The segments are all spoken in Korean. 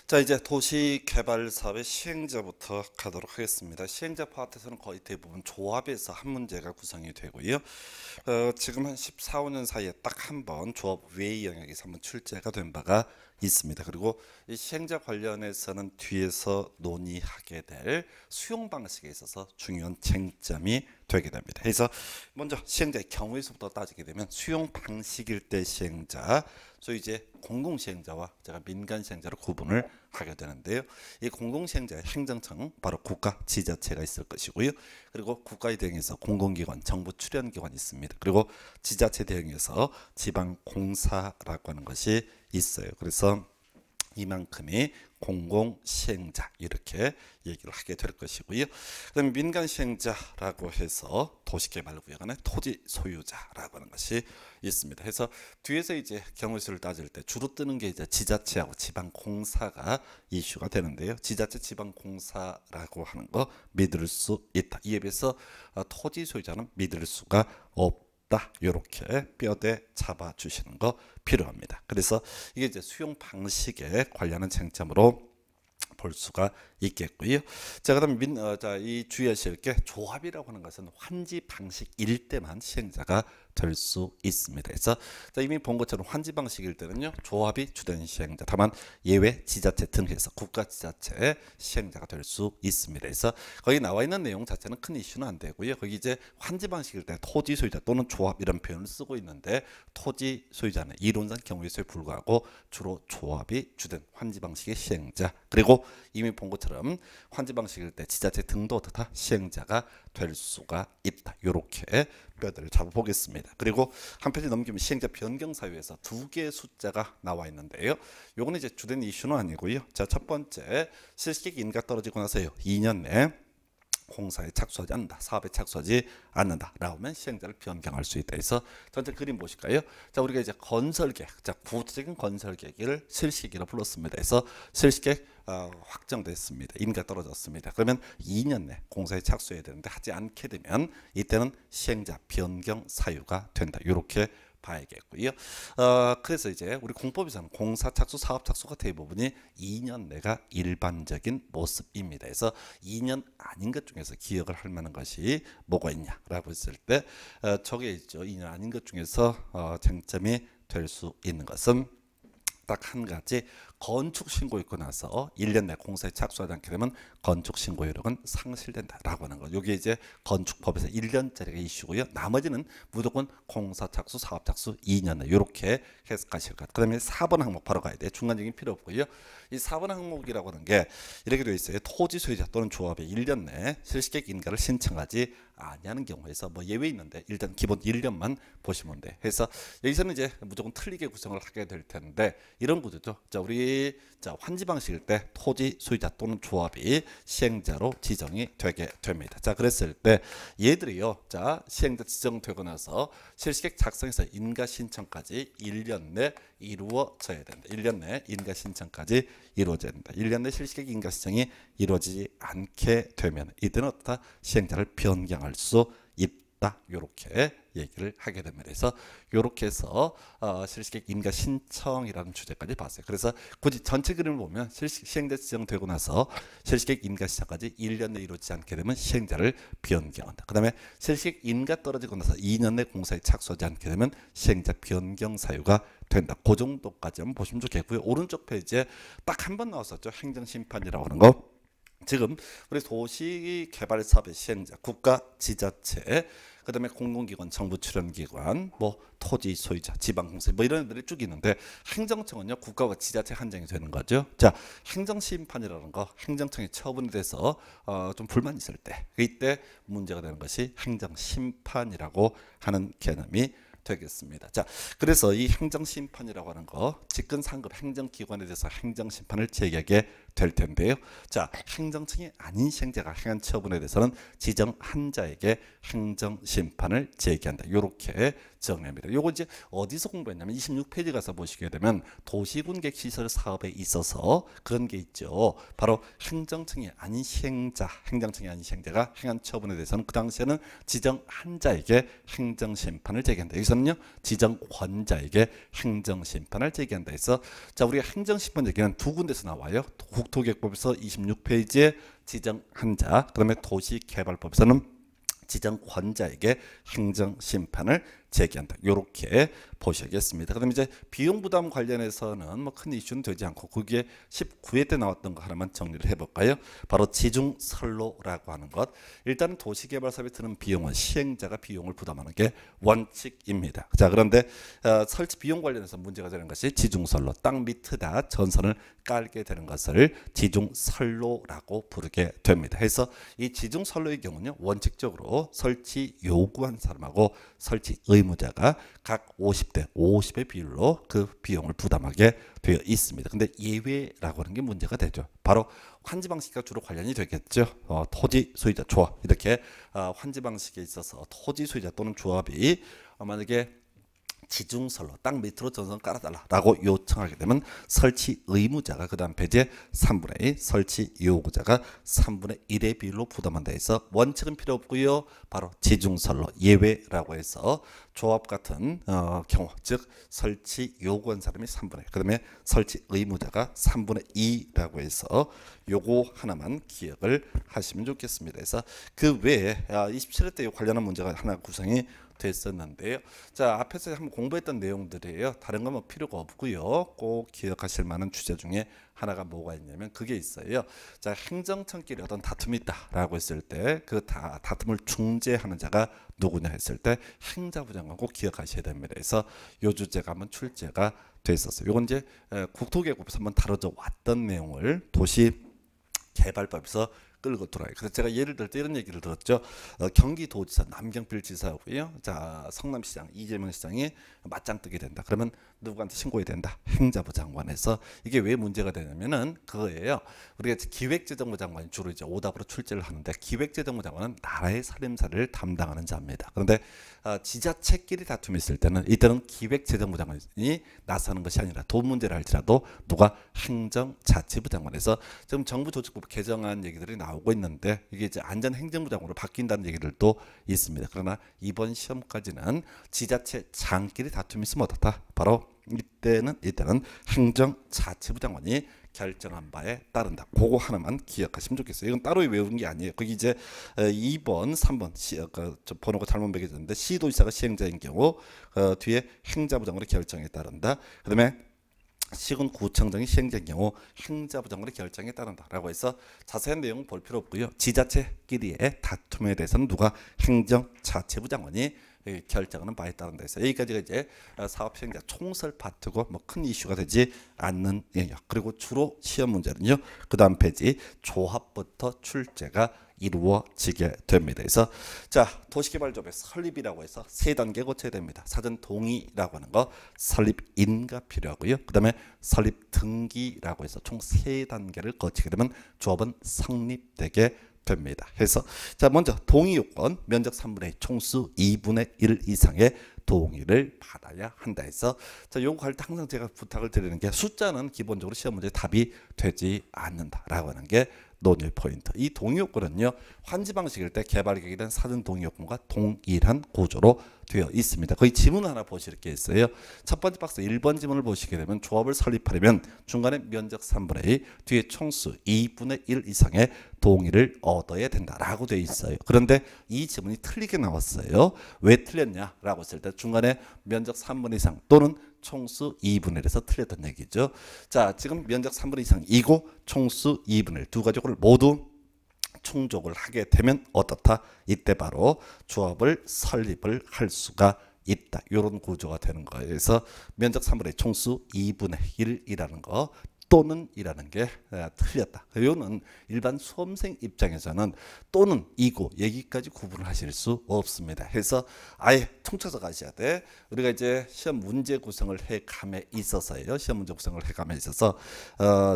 자, 이제 도시개발사업의 시행자부터 가도록 하겠습니다. 시행자 파트에서는 거의 대부분 조합에서 한 문제가 구성이 되고요. 지금 한 14, 15년 사이에 딱 한 번 조합 외의 영역에서 한번 출제가 된 바가 있습니다. 그리고 이 시행자 관련해서는 뒤에서 논의하게 될 수용 방식에 있어서 중요한 쟁점이 되게 됩니다. 그래서 먼저 시행자의 경우에서부터 따지게 되면 수용 방식일 때 시행자, 소위 이제 공공시행자와 제가 민간시행자로 구분을 하게 되는데요. 이 공공시행자의 행정청, 바로 국가 지자체가 있을 것이고요. 그리고 국가에 대응해서 공공기관, 정부 출연기관이 있습니다. 그리고 지자체 대응해서 지방공사라고 하는 것이 있어요. 그래서 이만큼이 공공시행자 이렇게 얘기를 하게 될 것이고요. 그다음에 민간시행자라고 해서 도시개발구역 안에 토지 소유자라고 하는 것이 있습니다. 해서 뒤에서 이제 경우수를 따질 때 주로 뜨는 게 이제 지자체하고 지방공사가 이슈가 되는데요. 지자체 지방공사라고 하는 거 믿을 수 있다. 이에 비해서 토지 소유자는 믿을 수가 없다. 이렇게 뼈대 잡아 주시는 거 필요합니다. 그래서 이게 이제 수용 방식에 관련한 쟁점으로 볼 수가 있겠고요. 자, 그다음 이 주의하실 게 조합이라고 하는 것은 환지 방식일 때만 시행자가 될 수 있습니다. 그래서 이미 본 것처럼 환지 방식일 때는요, 조합이 주된 시행자, 다만 예외 지자체 등에서 국가 지자체 시행자가 될 수 있습니다. 그래서 거기 나와 있는 내용 자체는 큰 이슈는 안 되고요. 거기 이제 환지 방식일 때 토지 소유자 또는 조합 이런 표현을 쓰고 있는데, 토지 소유자는 이론상 경우의 수에 불과하고 주로 조합이 주된 환지 방식의 시행자, 그리고 이미 본 것처럼 환지 방식일 때 지자체 등도 다 시행자가 될 수가 있다. 이렇게 뼈대를 잡아보겠습니다. 그리고 한 페이지 넘기면 시행자 변경 사유에서 두 개의 숫자가 나와 있는데요. 요거는 이제 주된 이슈는 아니고요. 자, 첫 번째, 실시객 인가 떨어지고 나서요, 2년 내 공사에 착수하지 않는다, 사업에 착수하지 않는다 라고 하면 시행자를 변경할 수 있다. 해서 전체 그림 보실까요? 자, 우리가 이제 건설계획, 자, 구체적인 건설계획을 실시계획이라고 불렀습니다. 그래서 실시계획 확정됐습니다. 인가 떨어졌습니다. 그러면 2년 내 공사에 착수해야 되는데 하지 않게 되면 이때는 시행자 변경 사유가 된다. 이렇게 봐야겠고요. 그래서 이제 우리 공법에서는 공사 착수, 사업 착수가 대부분이 2년 내가 일반적인 모습입니다. 그래서 2년 아닌 것 중에서 기억을 할 만한 것이 뭐가 있냐라고 했을 때 저게 있죠. 2년 아닌 것 중에서 쟁점이 될 수 있는 것은 딱 한 가지, 건축 신고 있고 나서 1년 내 공사에 착수하지 않게 되면 건축 신고 효력은 상실된다라고 하는 거. 이게 이제 건축법에서 1년짜리가 이슈고요. 나머지는 무조건 공사 착수, 사업 착수 2년 내 이렇게 해석하실 것. 그다음에 4번 항목 바로 가야 돼. 중간적인 필요 없고요. 이 4번 항목이라고 하는 게 이렇게 되어 있어요. 토지 소유자 또는 조합의 1년 내 실시계획 인가를 신청하지 아니하는 경우에서 뭐 예외 있는데 일단 기본 1년만 보시면 돼. 그래서 여기서는 이제 무조건 틀리게 구성을 하게 될 텐데 이런 구조죠. 자, 우리 환지 방식일 때 토지 소유자 또는 조합이 시행자로 지정이 되게 됩니다. 자, 그랬을 때 얘들이요, 자, 시행자 지정되고 나서 실시계획 작성해서 인가 신청까지 1년 내 이루어져야 된다. 1년 내 인가 신청까지 이루어져야 된다. 1년 내 실시계획 인가 신청이 이루어지지 않게 되면 이때는 어떻다? 시행자를 변경할 수 있다. 요렇게 얘기를 하게 됩니다. 그래서 요렇게 해서 실시계획 인가 신청이라는 주제까지 봤어요. 그래서 굳이 전체 그림을 보면 시행자 지정되고 나서 실시계획 인가 시작까지 1년 내 이루어지지 않게 되면 시행자를 변경한다. 그 다음에 실시계획 인가 떨어지고 나서 2년 내 공사에 착수하지 않게 되면 시행자 변경 사유가 된다. 그 정도까지만 보시면 좋겠고요. 오른쪽 페이지에 딱 한 번 나왔었죠. 행정심판이라고 하는 거. 지금 우리 도시개발사업의 시행자, 국가, 지자체, 그다음에 공공기관, 정부 출연기관, 뭐 토지 소유자, 지방공사, 뭐 이런 애들이 쭉 있는데 행정청은요, 국가와 지자체 한정이 되는 거죠. 자, 행정심판이라는 거, 행정청이 처분이 돼서 좀 불만 있을 때, 이때 문제가 되는 것이 행정심판이라고 하는 개념이 되겠습니다. 자, 그래서 이 행정심판이라고 하는 거, 직근 상급 행정기관에 대해서 행정심판을 제기하게 될 텐데요. 자, 행정청이 아닌 시행자가 행한 처분에 대해서는 지정한 자에게 행정심판을 제기한다. 이렇게 정립니다. 요거 이제 어디서 공부했냐면 26페이지 가서 보시게 되면 도시군객 시설 사업에 있어서 그런 게 있죠. 바로 행정청이 아닌 시행자, 행정청이 아닌 시행자가 행한 처분에 대해서는 그 당시에는 지정한 자에게 행정심판을 제기한다. 여기서는 여기서는요 지정권자에게 행정심판을 제기한다 해서 자 우리가 행정심판 제기는 두 군데서 나와요. 국토개혁법에서 26페이지에 지정한 자, 그다음에 도시개발법에서는 지정권자에게 행정심판을 제기한다. 이렇게 보셔야겠습니다. 그다음에 이제 비용 부담 관련해서는 뭐 큰 이슈는 되지 않고 그게 19회 때 나왔던 거 하나만 정리를 해볼까요? 바로 지중선로라고 하는 것. 일단 도시개발 사업에 드는 비용은 시행자가 비용을 부담하는 게 원칙입니다. 자 그런데 설치 비용 관련해서 문제가 되는 것이 지중선로, 땅 밑에다 전선을 깔게 되는 것을 지중선로라고 부르게 됩니다. 해서 이 지중선로의 경우는요 원칙적으로 설치 요구한 사람하고 설치 의무자가 각 50대 50의 비율로 그 비용을 부담하게 되어 있습니다. 근데 예외라고 하는 게 문제가 되죠. 바로 환지 방식과 주로 관련이 되겠죠. 토지 소유자 조합 이렇게 환지 방식에 있어서 토지 소유자 또는 조합이 만약에 지중선로 땅 밑으로 전선 깔아달라라고 요청하게 되면 설치 의무자가 그 다음 배제 3분의 1, 설치 요구자가 3분의 1의 비율로 부담한다 해서 원칙은 필요 없고요. 바로 지중선로 예외라고 해서 조합 같은 경우 즉 설치 요구한 사람이 3분의 1, 그 다음에 설치 의무자가 3분의 2라고 해서 요거 하나만 기억을 하시면 좋겠습니다. 그래서 그 외에 27회 때 관련한 문제가 하나 구성이 됐었는데요. 자 앞에서 한번 공부했던 내용들이에요. 다른 건 뭐 필요가 없고요. 꼭 기억하실 만한 주제 중에 하나가 뭐가 있냐면 그게 있어요. 자 행정청끼리 어떤 다툼이 있다라고 했을 때 그 다툼을 중재하는 자가 누구냐 했을 때 행자부 장관 꼭 기억하셔야 됩니다. 그래서 요 주제가 한번 출제가 됐었어요. 요건 이제 국토개혁법에서 한번 다뤄져 왔던 내용을 도시개발법에서 끌고 들어와요. 그래서 제가 예를 들 때 이런 얘기를 들었죠. 경기도지사 남경필 지사고요. 자 성남시장 이재명 시장이 맞짱 뜨게 된다. 그러면 누구한테 신고해야 된다. 행자부 장관에서 이게 왜 문제가 되냐면은 그거예요. 우리가 기획재정부 장관이 주로 이제 오답으로 출제를 하는데 기획재정부 장관은 나라의 살림살이를 담당하는 자입니다. 그런데 지자체끼리 다툼이 있을 때는 이때는 기획재정부 장관이 나서는 것이 아니라 돈 문제를 할지라도 누가 행정자치부 장관에서 지금 정부조직법 개정안 얘기들이 나오고 있는데 이게 이제 안전행정부 장관으로 바뀐다는 얘기들도 있습니다. 그러나 이번 시험까지는 지자체장끼리 다툼이 있으면 어떻다? 바로 이때는 행정자치부 장관이 결정한 바에 따른다. 그거 하나만 기억하시면 좋겠어요. 이건 따로 외우는 게 아니에요. 거기 이제 2번, 3번 번호가 잘못 매겨졌는데 시도지사가 시행자인 경우 뒤에 행자부 장관의 결정에 따른다. 그다음에 시군 구청장이 시행자인 경우 행자부 장관의 결정에 따른다라고 해서 자세한 내용 볼 필요 없고요. 지자체끼리의 다툼에 대해서는 누가 행정자치부 장관이 결정하는 바에 따른다 해서 여기까지가 이제 사업 시행자 총설 파트고 뭐 큰 이슈가 되지 않는 영역. 그리고 주로 시험 문제는요. 그 다음 페이지 조합부터 출제가 이루어지게 됩니다. 그래서 자 도시개발조합의 설립이라고 해서 세 단계 거쳐야 됩니다. 사전 동의라고 하는 거 설립인가 필요하고요. 그 다음에 설립 등기라고 해서 총 세 단계를 거치게 되면 조합은 성립되게 됩니다. 해서 자 먼저 동의 요건 면적 3분의 2 총수 2분의 1 이상의 동의를 받아야 한다 해서 자 요거 할 때 항상 제가 부탁을 드리는 게 숫자는 기본적으로 시험 문제 답이 되지 않는다라고 하는 게 논의 포인트. 이 동의 요건은요 환지 방식일 때 개발 계획에 사전 동의 요건과 동일한 구조로 되어 있습니다. 거의 지문 하나 보실 게 있어요. 첫 번째 박스 1번 지문을 보시게 되면 조합을 설립하려면 중간에 면적 3분의 2 뒤에 총수 2분의 1 이상의 동의를 얻어야 된다라고 되어 있어요. 그런데 이 지문이 틀리게 나왔어요. 왜 틀렸냐라고 했을 때 중간에 면적 3분의 2 이상 또는 총수 2분의 1에서 틀렸던 얘기죠. 자 지금 면적 3분의 2 이상이고 총수 2분의 1 두 가지 를 모두 충족을 하게 되면 어떻다? 이때 바로 조합을 설립을 할 수가 있다. 이런 구조가 되는 거예요. 그래서 면적 3분의 2 총수 2분의 1이라는 거 또는 이라는 게 틀렸다. 이거는 일반 수험생 입장에서는 또는 이고 여기까지 구분을 하실 수 없습니다. 해서 아예 통쳐서 가셔야 돼. 우리가 이제 시험 문제 구성을 해감에 있어서요. 시험 문제 구성을 해감에 있어서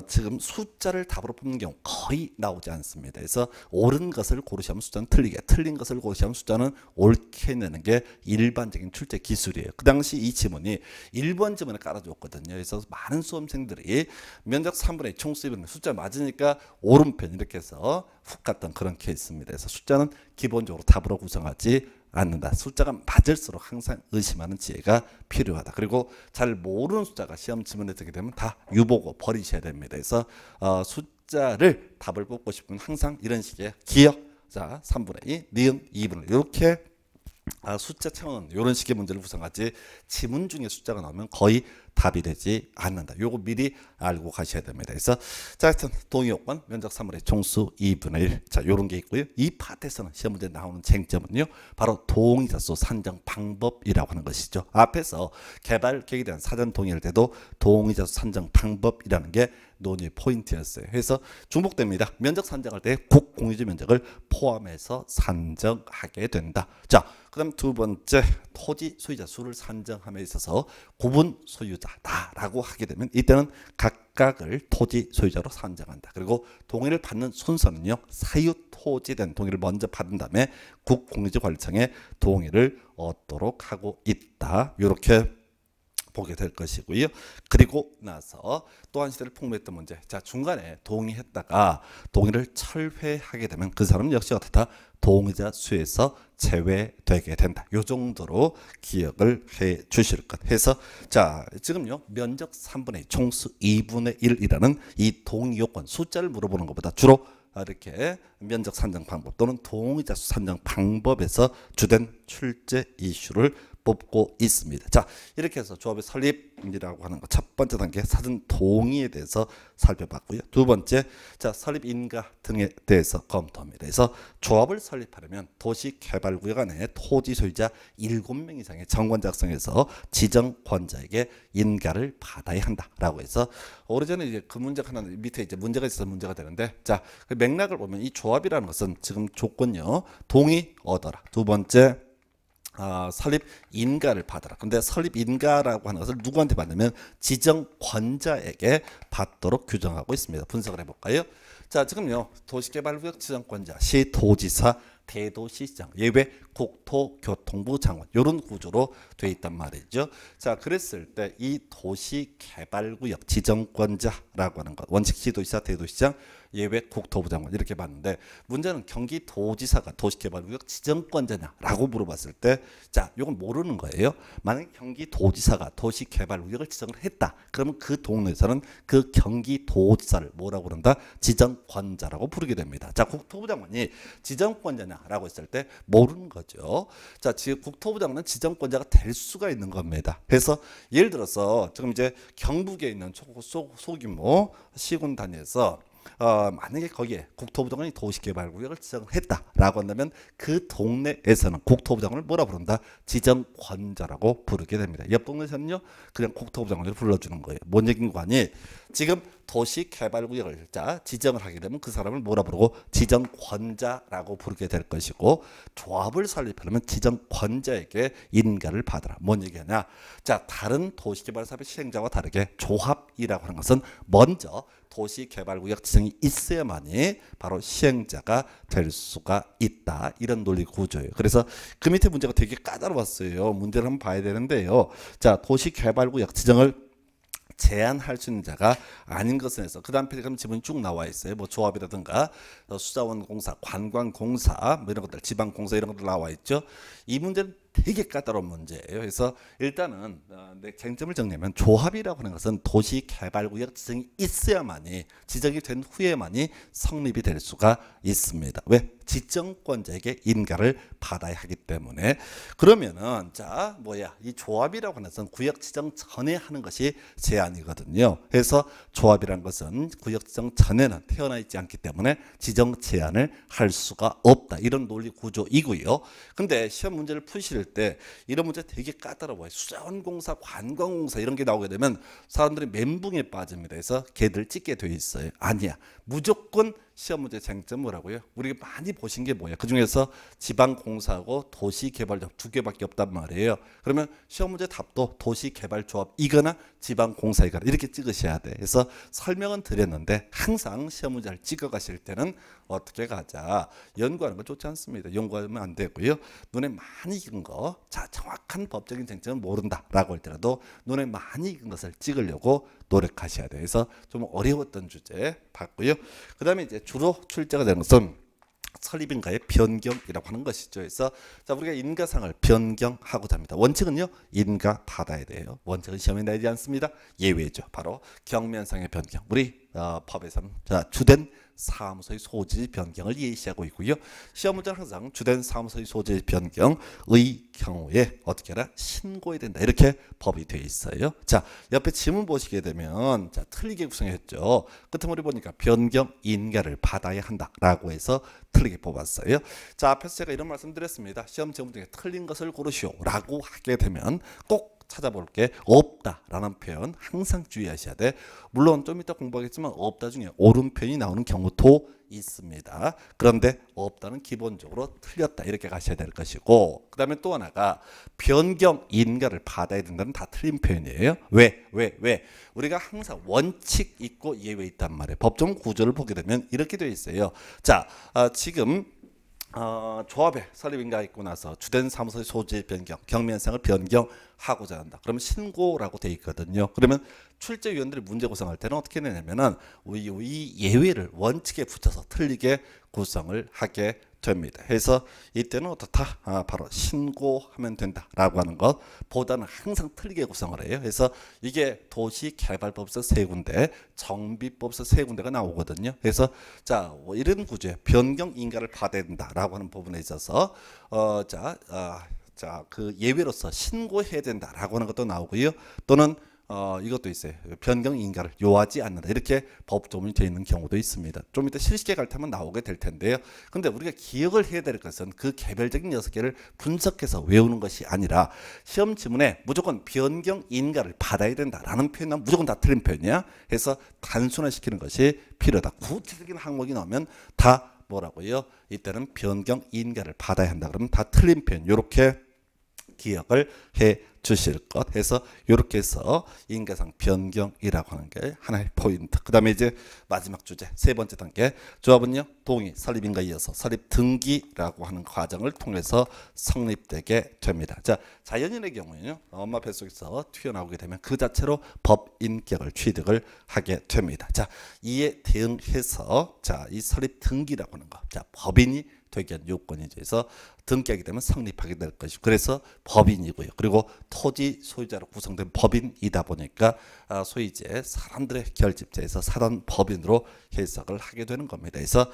지금 숫자를 답으로 뽑는 경우 거의 나오지 않습니다. 그래서 옳은 것을 고르시면 숫자는 틀리게, 틀린 것을 고르시면 숫자는 옳게 내는 게 일반적인 출제 기술이에요. 그 당시 이 지문이 1번 지문에 깔아줬거든요. 그래서 많은 수험생들이 면적 3분의 2 총수 2분의 1 숫자 맞으니까 오른편 이렇게 해서 훅 갔던 그런 케이스입니다. 그래서 숫자는 기본적으로 답으로 구성하지 않는다. 숫자가 맞을수록 항상 의심하는 지혜가 필요하다. 그리고 잘 모르는 숫자가 시험 지문에 뜨게 되면 다 유보고 버리셔야 됩니다. 그래서 숫자를 답을 뽑고 싶으면 항상 이런 식의 기억, 자 3분의 2, 니은 2분의 1 이렇게 숫자 창은 이런 식의 문제를 구성하지 지문 중에 숫자가 나오면 거의 답이 되지 않는다. 요거 미리 알고 가셔야 됩니다. 그래서 자 하여튼 동의요건 면적 3분의 종수 2분의 1 자 요런 게 있고요. 이 파트에서는 시험 문제 나오는 쟁점은요. 바로 동의자수 산정 방법이라고 하는 것이죠. 앞에서 개발 계획에 대한 사전 동의할 때도 동의자수 산정 방법이라는 게 논의 포인트였어요. 그래서 중복됩니다. 면적 산정할 때 국공유지 면적을 포함해서 산정하게 된다. 자, 그다음 두 번째 토지 소유자 수를 산정함에 있어서 구분 소유자다라고 하게 되면 이때는 각각을 토지 소유자로 산정한다. 그리고 동의를 받는 순서는요. 사유 토지된 동의를 먼저 받은 다음에 국공유지관리청에 동의를 얻도록 하고 있다. 이렇게 보게 될 것이고요. 그리고 나서 또 한 시대를 풍부했던 문제. 자, 중간에 동의했다가 동의를 철회하게 되면 그 사람은 역시 어떻다? 동의자 수에서 제외되게 된다. 요 정도로 기억을 해 주실 것. 해서 자, 지금요. 면적 3분의 2, 총수 2분의 1이라는 이 동의 요건 숫자를 물어보는 것보다 주로 이렇게 면적 산정 방법 또는 동의자 수 산정 방법에서 주된 출제 이슈를 뽑고 있습니다. 자, 이렇게 해서 조합의 설립이라고 하는 것 첫 번째 단계 사전 동의에 대해서 살펴봤고요. 두 번째, 자 설립 인가 등에 대해서 검토합니다. 그래서 조합을 설립하려면 도시개발구역 안에 토지 소유자 7명 이상의 정권 작성해서 지정권자에게 인가를 받아야 한다라고 해서 오래전에 이제 그 문제가 하나 밑에 이제 문제가 있어서 문제가 되는데 자, 그 맥락을 보면 이 조합이라는 것은 지금 조건요. 동의 얻어라. 두 번째 설립 인가를 받아라. 근데 설립 인가라고 하는 것을 누구한테 받냐면 지정권자에게 받도록 규정하고 있습니다. 분석을 해볼까요? 자, 지금요. 도시개발구역 지정권자, 시도지사, 대도시장, 예외 국토교통부 장관 이런 구조로 돼 있단 말이죠. 자, 그랬을 때 이 도시개발구역 지정권자라고 하는 것 원칙 시도지사, 대도시장, 예외 국토부 장관 이렇게 봤는데 문제는 경기도지사가 도시개발구역 지정권자냐라고 물어봤을 때 자, 이건 모르는 거예요. 만약에 경기도지사가 도시개발구역을 지정을 했다. 그러면 그 동네에서는 그 경기도지사를 뭐라고 그런다? 지정권자라고 부르게 됩니다. 자, 국토부 장관이 지정권자냐라고 했을 때 모르는 거죠. 자, 지금 국토부 장관은 지정권자가 될 수가 있는 겁니다. 그래서 예를 들어서 지금 이제 경북에 있는 소규모 시군 단위에서 만약에 거기에 국토부 장관이 도시개발구역을 지정을 했다라고 한다면 그 동네에서는 국토부 장관을 뭐라 부른다? 지정권자라고 부르게 됩니다. 옆 동네에서는요 그냥 국토부 장관을 불러주는 거예요. 뭔 얘기인 거 아니? 지금 도시개발구역을 지정을 하게 되면 그 사람을 뭐라 부르고 지정권자라고 부르게 될 것이고 조합을 설립하려면 지정권자에게 인가를 받아라. 뭔 얘기하냐? 자, 다른 도시개발사업의 시행자와 다르게 조합이라고 하는 것은 먼저 도시개발구역 지정이 있어야만이 바로 시행자가 될 수가 있다. 이런 논리 구조예요. 그래서 그 밑에 문제가 되게 까다로웠어요. 문제를 한번 봐야 되는데요. 자, 도시개발구역 지정을 제한할 수 있는 자가 아닌 것은 해서 그 다음 페이지 가면 지문이 쭉 나와 있어요. 뭐 조합이라든가 수자원공사, 관광공사 뭐 이런 것들, 지방공사 이런 것들 나와 있죠. 이 문제는 되게 까다로운 문제예요. 그래서 일단은 내 쟁점을 정리하면 조합이라고 하는 것은 도시개발구역 지정이 있어야만이 지정이 된 후에만이 성립이 될 수가 있습니다. 왜? 지정권자에게 인가를 받아야 하기 때문에. 그러면은 자 뭐야 이 조합이라고 하는 것은 구역 지정 전에 하는 것이 제한이거든요. 그래서 조합이라는 것은 구역 지정 전에는 태어나 있지 않기 때문에 지정 제한을 할 수가 없다. 이런 논리 구조이고요. 근데 시험 문제를 푸실 때 이런 문제 되게 까다로워요. 수자원공사, 관광공사 이런 게 나오게 되면 사람들이 멘붕에 빠집니다. 그래서 걔들 찍게 돼 있어요. 아니야. 무조건 시험 문제 쟁점 뭐라고요? 우리가 많이 보신 게 뭐야? 그 중에서 지방공사하고 도시개발조합 두 개밖에 없단 말이에요. 그러면 시험 문제 답도 도시개발조합이거나 지방공사이거나 이렇게 찍으셔야 돼. 그래서 설명은 드렸는데 항상 시험 문제를 찍어 가실 때는 어떻게 가자. 연구하는 거 좋지 않습니다. 연구하면 안 되고요. 눈에 많이 익은 거, 자 정확한 법적인 쟁점은 모른다라고 할 때라도 눈에 많이 익은 것을 찍으려고 노력하셔야 돼요. 그래서 좀 어려웠던 주제 봤고요. 그 다음에 이제 주로 출제가 되는 것은 설립인가의 변경이라고 하는 것이죠. 그래서 자, 우리가 인가상을 변경하고자 합니다. 원칙은요, 인가 받아야 돼요. 원칙은 시험에 내지 않습니다. 예외죠. 바로 경면상의 변경. 우리 법에서는 자, 주된 사무소의 소지 변경을 예시하고 있고요. 시험 문제는 항상 주된 사무소의 소지 변경의 경우에 어떻게 하라? 신고해야 된다. 이렇게 법이 되어 있어요. 자, 옆에 지문 보시게 되면 자, 틀리게 구성했죠. 끝머리 보니까 변경 인가를 받아야 한다라고 해서 틀리게 뽑았어요. 자, 앞에서 제가 이런 말씀드렸습니다. 시험 제목 중에 틀린 것을 고르시오라고 하게 되면 꼭 찾아볼 게 없다라는 표현 항상 주의하셔야 돼. 물론 좀 이따 공부하겠지만 없다 중에 옳은 표현이 나오는 경우도 있습니다. 그런데 없다는 기본적으로 틀렸다 이렇게 가셔야 될 것이고, 그 다음에 또 하나가 변경 인가를 받아야 된다는 다 틀린 표현이에요. 왜? 우리가 항상 원칙 있고 예외 있단 말이에요. 법정 구조를 보게 되면 이렇게 되어 있어요. 자, 지금 조합에 설립인가 있고 나서 주된 사무소의 소지 변경, 경면상을 변경하고자 한다. 그러면 신고라고 돼 있거든요. 그러면 출제위원들이 문제 구성할 때는 어떻게 내냐면은 이 예외를 원칙에 붙여서 틀리게 구성을 하게 됩니다. 그래서 이때는 어떻다? 바로 신고하면 된다라고 하는 것보다는 항상 틀리게 구성을 해요. 그래서 이게 도시개발법에서 세 군데, 정비법에서 세 군데가 나오거든요. 그래서 자, 이런 구조에 변경 인가를 받아야 된다라고 하는 부분에 있어서 그 예외로서 신고해야 된다라고 하는 것도 나오고요. 또는 이것도 있어요. 변경 인가를 요하지 않는다. 이렇게 법조문이 되어 있는 경우도 있습니다. 좀 이따 실시계 갈 때만 나오게 될 텐데요. 근데 우리가 기억을 해야 될 것은 그 개별적인 6개를 분석해서 외우는 것이 아니라 시험 지문에 무조건 변경 인가를 받아야 된다라는 표현은 무조건 다 틀린 표현이야. 해서 단순화시키는 것이 필요하다. 구체적인 항목이 나오면 다 뭐라고요? 이때는 변경 인가를 받아야 한다. 그러면 다 틀린 표현. 이렇게 기억을 해 주실 것 해서 이렇게 해서 인가상 변경이라고 하는 게 하나의 포인트. 그 다음에 이제 마지막 주제 세 번째 단계 조합은요, 동의 설립인가에 이어서 설립 등기라고 하는 과정을 통해서 성립되게 됩니다. 자, 자연인의 경우에는요, 엄마 뱃속에서 튀어나오게 되면 그 자체로 법인격을 취득을 하게 됩니다. 자, 이에 대응해서 자, 이 설립 등기라고 하는 거, 자, 법인이 되게 한 요건이죠. 그래서 등기하게 되면 성립하게 될 것이고, 그래서 법인이고요. 그리고 토지 소유자로 구성된 법인이다 보니까 소위 이제 사람들의 결집자에서 사단 법인으로 해석을 하게 되는 겁니다. 그래서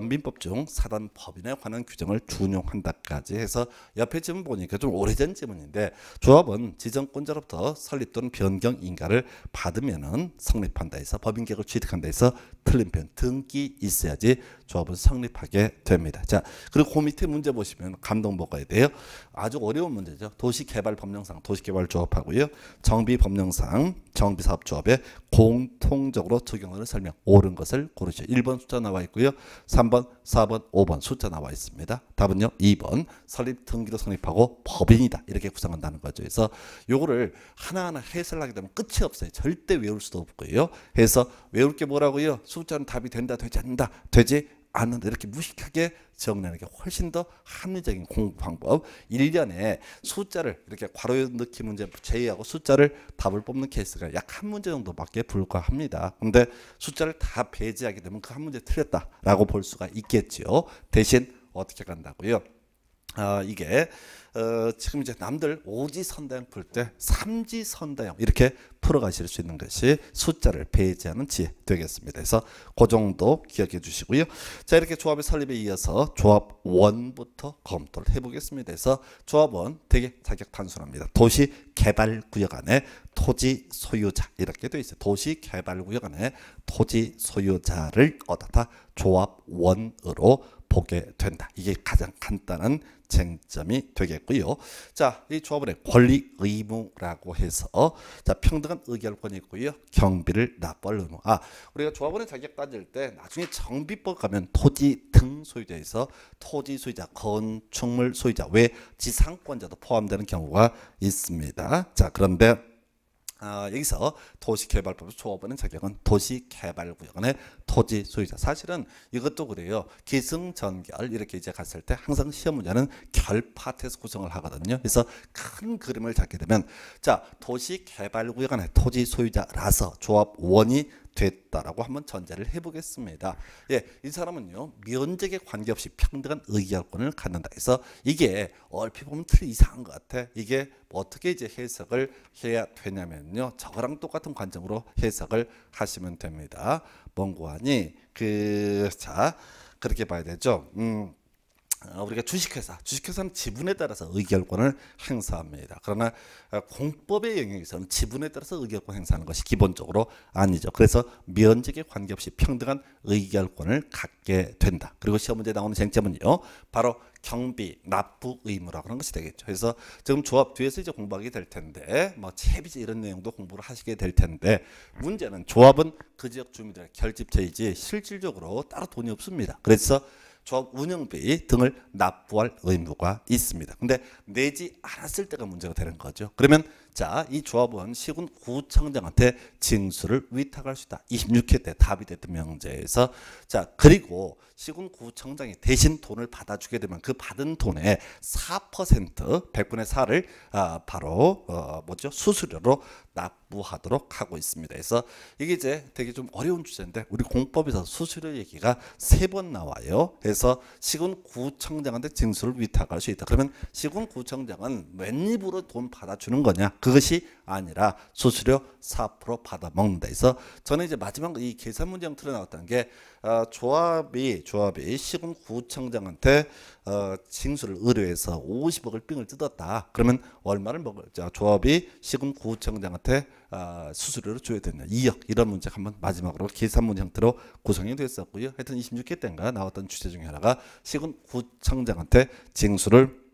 민법 중 사단 법인에 관한 규정을 준용한다까지 해서 옆에 지문 보니까 좀 오래전 지문인데 조합은 지정권자로부터 설립 또는 변경 인가를 받으면은 성립한다 해서 법인격을 취득한다 해서 틀린 표현 등기 있어야지 조합은 성립하게 됩니다. 자, 그리고 그 밑에 문제 보시면 감동 먹어야 돼요. 아주 어려운 문제죠. 도시개발법령상 도시개발조합하고요, 정비법령상 정비사업조합에 공통적으로 적용하는 설명 옳은 것을 고르시오. 1번 숫자 나와 있고요. 3번, 4번, 5번 숫자 나와 있습니다. 답은요 2번 설립 등기로 성립하고 법인이다 이렇게 구성한다는 거죠. 그래서 요거를 하나하나 해설을 하게 되면 끝이 없어요. 절대 외울 수도 없고요. 그래서 외울 게 뭐라고요? 숫자는 답이 된다 되지 않는다 되지 않는다 이렇게 무식하게 정리하는 게 훨씬 더 합리적인 공부 방법. 1년에 숫자를 이렇게 괄호에 넣기 문제 제외하고 숫자를 답을 뽑는 케이스가 약 한 문제 정도밖에 불과합니다. 근데 숫자를 다 배제하게 되면 그 한 문제 틀렸다라고 볼 수가 있겠죠. 대신 어떻게 간다고요? 이게 지금 이제 남들 오지선다형 풀 때 삼지선다형 이렇게 풀어가실 수 있는 것이 숫자를 배제하는 지혜 되겠습니다. 그래서 그 정도 기억해 주시고요. 자, 이렇게 조합의 설립에 이어서 조합 1부터 검토를 해보겠습니다. 그래서 조합 1 되게 자격 단순합니다. 도시개발구역 안에 토지 소유자 이렇게 되어 있어요. 도시개발구역 안에 토지 소유자를 얻어다 조합 1으로 보게 된다. 이게 가장 간단한 쟁점이 되겠고요. 자, 이 조합원의 권리 의무라고 해서 자, 평등한 의결권이 있고요. 경비를 납부할 의무. 우리가 조합원의 자격 따질 때 나중에 정비법 가면 토지 등 소유자에서 토지 소유자, 건축물 소유자, 외 지상권자도 포함되는 경우가 있습니다. 자, 그런데 여기서 도시개발법에서 조합원의 자격은 도시개발구역 안에 토지 소유자. 사실은 이것도 그래요. 기승전결 이렇게 이제 갔을 때 항상 시험 문제는 결파트에서 구성을 하거든요. 그래서 큰 그림을 잡게 되면 자, 도시개발구역 안에 토지 소유자라서 조합 1이 됐다라고 한번 전제를 해보겠습니다. 예, 이 사람은요 면적에 관계없이 평등한 의결권을 갖는다 해서 이게 얼핏 보면 틀 이상한 것 같아. 이게 어떻게 이제 해석을 해야 되냐면요 저거랑 똑같은 관점으로 해석을 하시면 됩니다. 뭔고하니 자 그렇게 봐야 되죠. 우리가 주식회사는 지분에 따라서 의결권을 행사합니다. 그러나 공법의 영역에서는 지분에 따라서 의결권 행사하는 것이 기본적으로 아니죠. 그래서 면적에 관계없이 평등한 의결권을 갖게 된다. 그리고 시험 문제에 나오는 쟁점은요, 바로 경비, 납부 의무라고 하는 것이 되겠죠. 그래서 지금 조합 뒤에서 이제 공부하게 될 텐데, 뭐 채비제 이런 내용도 공부를 하시게 될 텐데, 문제는 조합은 그 지역 주민들의 결집제이지 실질적으로 따로 돈이 없습니다. 그래서 조합 운영비 등을 납부할 의무가 있습니다. 근데 내지 않았을 때가 문제가 되는 거죠. 그러면 자, 이 조합은 시군구청장한테 징수를 위탁할 수 있다. 26회 때 답이 됐던 명제에서 자, 그리고 시군구청장이 대신 돈을 받아주게 되면 그 받은 돈의 4% 100분의 4를 바로 수수료로 납부하도록 하고 있습니다. 그래서 이게 이제 되게 좀 어려운 주제인데 우리 공법에서 수수료 얘기가 3번 나와요. 그래서 시군구청장한테 징수를 위탁할 수 있다. 그러면 시군구청장은 웬입으로 돈 받아주는 거냐? 그것이 아니라 수수료 4% 받아 먹는다. 그래서 저는 이제 마지막 이 계산 문제 형태로 나왔다는 게 조합이 시군구청장한테 징수를 의뢰해서 50억을 삥을 뜯었다. 그러면 얼마를 먹을? 자, 조합이 시군구청장한테 수수료를 줘야 되냐? 2억 이런 문제가 한번 마지막으로 계산 문제 형태로 구성이 됐었고요. 하여튼 26회 때인가 나왔던 주제 중에 하나가 시군구청장한테 징수를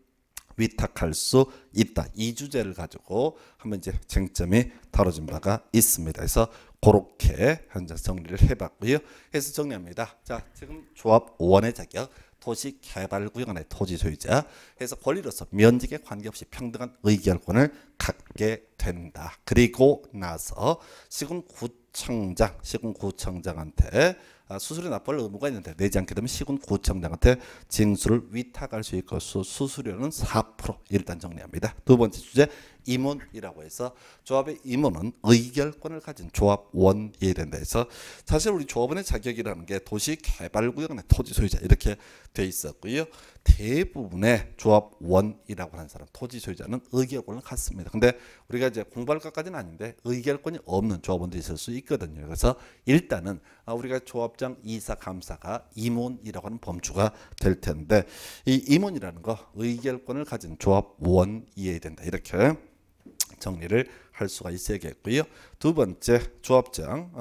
위탁할 수 있다. 이 주제를 가지고 한번 이제 쟁점이 다뤄진 바가 있습니다. 그래서 그렇게 현재 정리를 해봤고요. 해서 정리합니다. 자, 지금 조합 5원의 자격, 도시개발구역 안의 토지 소유자, 해서 권리로서 면적에 관계없이 평등한 의결권을 갖게 된다. 그리고 나서 시군구청장한테 수수료 납부할 의무가 있는데 내지 않게 되면 시군구청장한테 징수를 위탁할 수 있고 수수료는 4% 일단 정리합니다. 두 번째 주제 임원이라고 해서 조합의 임원은 의결권을 가진 조합원이 된다 해서 사실 우리 조합원의 자격이라는 게 도시개발구역 내 토지 소유자 이렇게 돼 있었고요. 대부분의 조합원이라고 하는 사람 토지 소유자는 의결권을 갖습니다. 근데 우리가 이제 공부할 것까지는 아닌데 의결권이 없는 조합원도 있을 수 있거든요. 그래서 일단은 우리가 조합장, 이사, 감사가 임원이라고 하는 범주가 될 텐데 이 임원이라는 거 의결권을 가진 조합원 이해야 된다. 이렇게 정리를 할 수가 있어야겠고요. 두 번째 조합장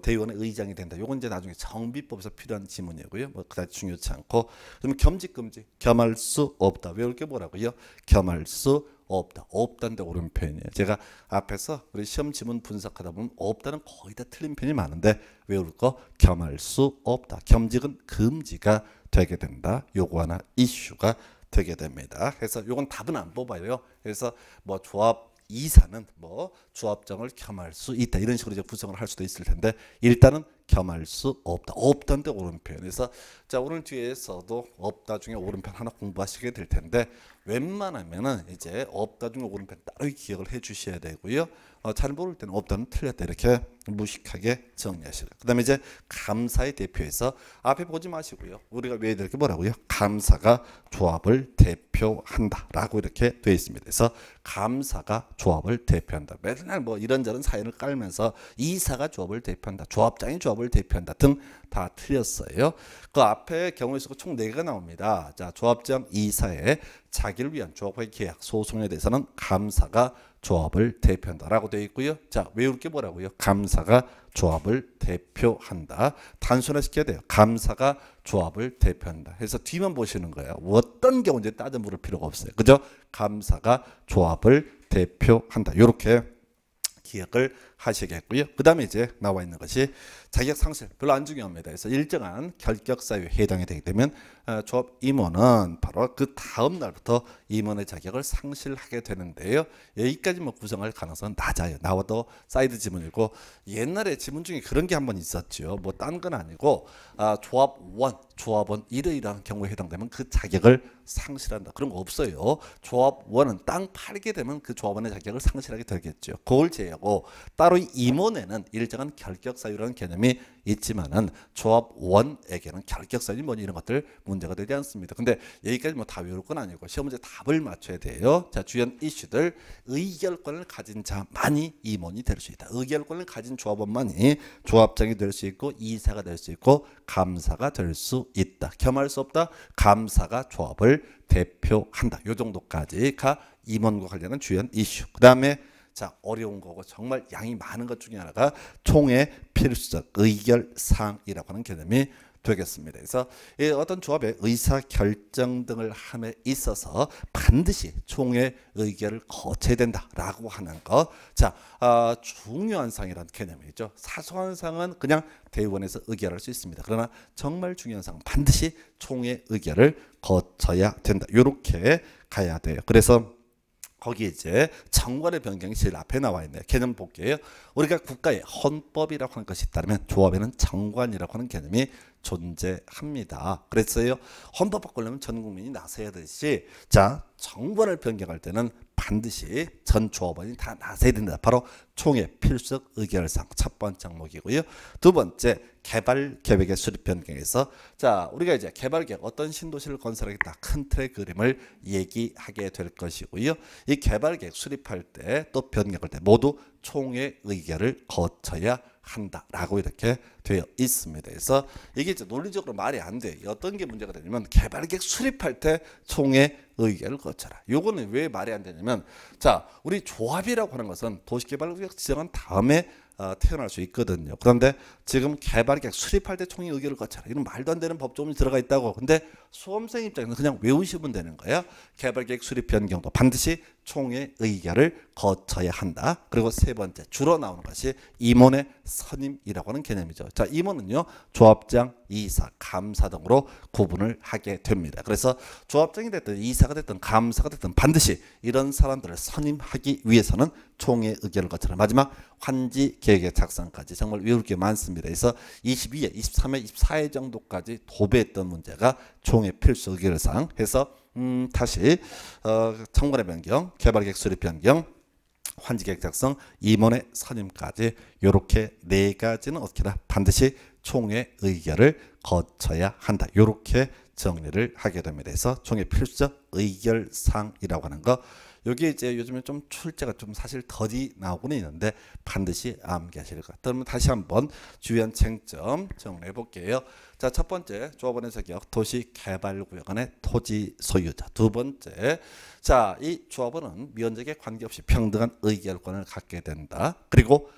대의원의 의장이 된다. 요건 이제 나중에 정비법에서 필요한 지문이고요. 그다지 중요치 않고 그러면 겸직금지 겸할 수 없다. 외울 게 뭐라고요? 겸할 수 없다. 없다는데 옳은 표현이에요. 제가 앞에서 우리 시험 지문 분석하다 보면 없다는 거의 다 틀린 편이 많은데 외울 거 겸할 수 없다. 겸직은 금지가 되게 된다. 요거 하나 이슈가 되게 됩니다. 그래서 요건 답은 안 뽑아요. 그래서 조합 이사는 조합장을 겸할 수 있다 이런 식으로 이제 구성을 할 수도 있을 텐데 일단은 겸할 수 없다. 없다는데 옳은 표현에서 자 오늘 뒤에서도 없다 중에 옳은 편 하나 공부하시게 될 텐데 웬만하면은 이제 없다 중에 옳은 편 따로 기억을 해 주셔야 되고요. 잘 모를 때는 없다는 틀렸다 이렇게 무식하게 정리하시라. 그 다음에 이제 감사의 대표에서 앞에 보지 마시고요. 우리가 외워야 될 게 뭐라고요? 감사가 조합을 대표한다 라고 이렇게 되어 있습니다. 그래서 감사가 조합을 대표한다. 맨날 이런저런 사연을 깔면서 이사가 조합을 대표한다. 조합장이 조합을 대표한다 등 다 틀렸어요. 그 앞에 경우의 수가 총 4개가 나옵니다. 자, 조합장 이사의 자기를 위한 조합의 계약 소송에 대해서는 감사가 조합을 대표한다라고 되어 있고요. 자, 외울 게 뭐라고요? 감사가 조합을 대표한다. 단순화시켜야 돼요. 감사가 조합을 대표한다. 해서 뒤만 보시는 거예요. 어떤 경우인지 따져 물을 필요가 없어요. 그죠? 감사가 조합을 대표한다. 이렇게 기억을 하시겠고요. 그 다음에 이제 나와 있는 것이 자격 상실 별로 안 중요합니다. 그래서 일정한 결격 사유에 해당이 되게 되면 조합 임원은 바로 그 다음 날부터 임원의 자격을 상실하게 되는데요. 여기까지 구성할 가능성은 낮아요. 나와도 사이드 지문이고 옛날에 지문 중에 그런 게 한번 있었죠. 딴 건 아니고 조합원 이러이러한 경우에 해당되면 그 자격을 상실한다. 그런 거 없어요. 조합원은 땅 팔게 되면 그 조합원의 자격을 상실하게 되겠죠. 그걸 제외하고 따로 바로 임원에는 일정한 결격 사유라는 개념이 있지만은 조합원에게는 결격 사유 뭐니 이런 것들 문제가 되지 않습니다. 근데 여기까지 뭐 다 외울 건 아니고 시험 문제 답을 맞춰야 돼요. 자, 주연 이슈들 의결권을 가진 자만이 임원이 될 수 있다. 의결권을 가진 조합원만이 조합장이 될 수 있고 이사가 될 수 있고 감사가 될 수 있다. 겸할 수 없다. 감사가 조합을 대표한다. 요 정도까지가 임원과 관련한 주연 이슈. 그 다음에 자, 어려운 거고 정말 양이 많은 것 중에 하나가 총회 필수적 의결사항이라고 하는 개념이 되겠습니다. 그래서 어떤 조합의 의사 결정 등을 함에 있어서 반드시 총회 의결을 거쳐야 된다라고 하는 거. 자, 중요한 사항이라는 개념이죠. 사소한 사항은 그냥 대의원에서 의결할 수 있습니다. 그러나 정말 중요한 사항은 반드시 총회 의결을 거쳐야 된다. 이렇게 가야 돼요. 그래서 거기 이제 정관의 변경이 제일 앞에 나와 있네요. 개념 볼게요. 우리가 국가의 헌법이라고 하는 것이 있다면 조합에는 정관이라고 하는 개념이 존재합니다. 그랬어요. 헌법 바꾸려면 전 국민이 나서야 되듯이 자, 정관을 변경할 때는 반드시 전 조합원이 다 나서야 된다. 바로 총회 필수적 의결사항 첫 번째 항목이고요. 두 번째 개발 계획의 수립 변경에서 자, 우리가 이제 개발 계획 어떤 신도시를 건설하겠다 큰 틀의 그림을 얘기하게 될 것이고요. 이 개발 계획 수립할 때 또 변경할 때 모두 총회 의결을 거쳐야 한다라고 이렇게 되어 있습니다. 그래서 이게 이제 논리적으로 말이 안 돼. 어떤 게 문제가 되냐면 개발계획 수립할 때 총회 의결을 거쳐라. 요거는 왜 말이 안 되냐면 자, 우리 조합이라고 하는 것은 도시개발구역 지정한 다음에 태어날 수 있거든요. 그런데 지금 개발계획 수립할 때 총회 의결을 거쳐라. 이런 말도 안 되는 법조문이 들어가 있다고. 근데 수험생 입장에서는 그냥 외우시면 되는 거야. 개발계획 수립 변경도 반드시 총회 의결을 거쳐야 한다. 그리고 세 번째 주로 나오는 것이 임원의 선임이라고 하는 개념이죠. 자, 임원은요 조합장, 이사, 감사 등으로 구분을 하게 됩니다. 그래서 조합장이 됐든 이사가 됐든 감사가 됐든 반드시 이런 사람들을 선임하기 위해서는 총회 의결을 거쳐라. 마지막 환지 계획의 작성까지 정말 외울 게 많습니다. 그래서 22회, 23회, 24회 정도까지 도배했던 문제가 총회 필수 의결사항 해서 다시 정관의 변경, 개발계획 수립 변경, 환지계획 작성, 임원의 선임까지 이렇게 네 가지는 어떻게 다 반드시 총회 의결을 거쳐야 한다. 이렇게 정리를 하게 됩니다. 그래서 총회 필수적 의결사항이라고 하는 거 여기 이제 요즘에 좀 출제가 좀 사실 더디 나오고는 있는데 반드시 암기하실 것. 그러면 다시 한번 주요한 쟁점 정리해 볼게요. 자, 첫 번째 조합원의 자격 도시개발구역 안의 토지 소유자. 두 번째 자, 이 조합원은 면적에 관계없이 평등한 의결권을 갖게 된다. 그리고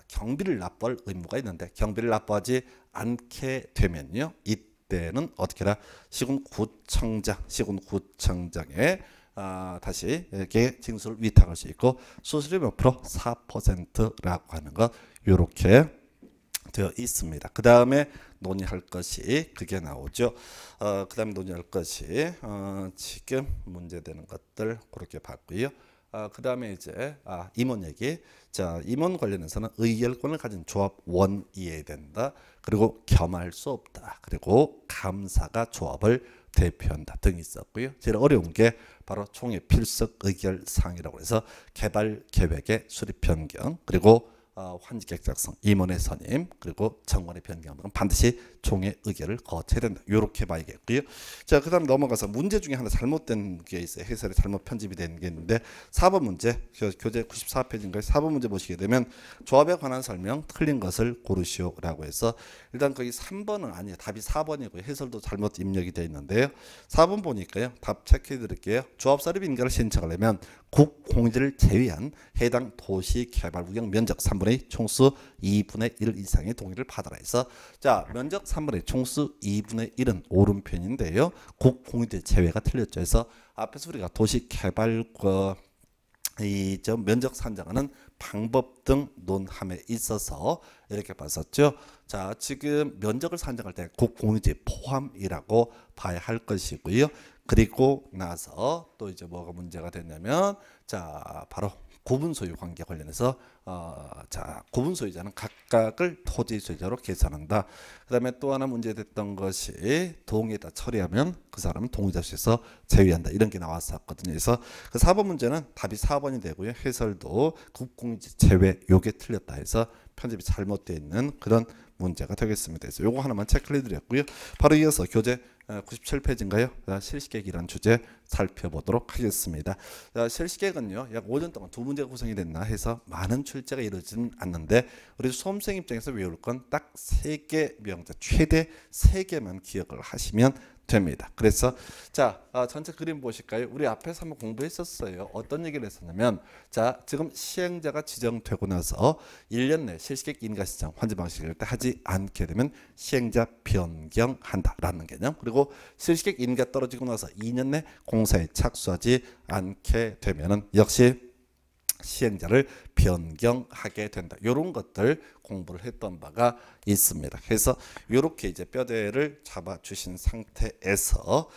경비를 납부할 의무가 있는데 경비를 납부하지 않게 되면요 이때는 어떻게 해라 시군구청장에 다시 이렇게 징수를 위탁할 수 있고 수수료 몇 프로 4%라고 하는 것 이렇게 되어 있습니다. 그 다음에 논의할 것이 그게 나오죠. 그 다음에 논의할 것이 지금 문제되는 것들 그렇게 봤고요. 그 다음에 이제 임원 얘기. 자, 임원 관련해서는 의결권을 가진 조합원이어야 된다. 그리고 겸할 수 없다. 그리고 감사가 조합을 대표한다 등이 있었고요. 제일 어려운 게 바로 총회 필수 의결사항이라고 해서 개발 계획의 수립 변경 그리고 환지계획 작성, 임원의 선임 그리고 정관의 변경 등은 반드시 총회 의결을 거쳐야 된다. 이렇게 봐야겠고요. 자, 그다음 넘어가서 문제 중에 하나 잘못된 게 있어요. 해설이 잘못 편집이 된 게 있는데 4번 문제 교재 94페이지인가요? 4번 문제 보시게 되면 조합에 관한 설명 틀린 것을 고르시오라고 해서 일단 거기 3번은 아니에요. 답이 4번이고요. 해설도 잘못 입력이 되어 있는데요. 4번 보니까요. 답 체크해 드릴게요. 조합 설립 인가를 신청하려면 국공지를 제외한 해당 도시개발구역 면적 3분의 2 총수 2분의 1 이상의 동의를 받아라 해서 자, 면적 3분의 2 총수 2분의 1은 오른편인데요. 국공지 제외가 틀렸죠. 그래서 앞에서 우리가 도시개발구 이저 면적 산정하는 방법 등 논함에 있어서 이렇게 봤었죠. 자, 지금 면적을 산정할 때 국공유지 포함이라고 봐야 할 것이고요. 그리고 나서 또 이제 뭐가 문제가 됐냐면 자, 바로 구분 소유 관계 관련해서 자, 구분 소유자는 각각을 토지 소유자로 계산한다. 그다음에 또 하나 문제됐던 것이 동의에다 처리하면 그 사람은 동의자수에서 제외한다. 이런 게 나왔었거든요. 그래서 그 4번 문제는 답이 4번이 되고요. 해설도 국공유지 제외 요게 틀렸다 해서 편집이 잘못되어 있는 그런 문제가 되겠습니다. 그래서 요거 하나만 체크해 드렸고요. 바로 이어서 교재 97페이지인가요? 실시계획이라는 주제 살펴보도록 하겠습니다. 실시계획은요, 약 5년 동안 두 문제가 구성이 됐나 해서 많은 출제가 이루어지는 않는데 우리 수험생 입장에서 외울 건 딱 3개 명제, 최대 3개만 기억을 하시면 됩니다. 그래서 자, 전체 그림 보실까요? 우리 앞에서 한번 공부했었어요. 어떤 얘기를 했었냐면, 자, 지금 시행자가 지정되고 나서 1년 내 실시계획 인가시장 환지 방식을 때 하지 않게 되면 시행자 변경한다라는 개념. 그리고 실시계획 인가 떨어지고 나서 2년 내 공사에 착수하지 않게 되면은 역시 시행자를 변경하게 된다. 이런 것들 공부를 했던 바가 있습니다. 그래서 이렇게 이제 뼈대를 잡아주신 상태에서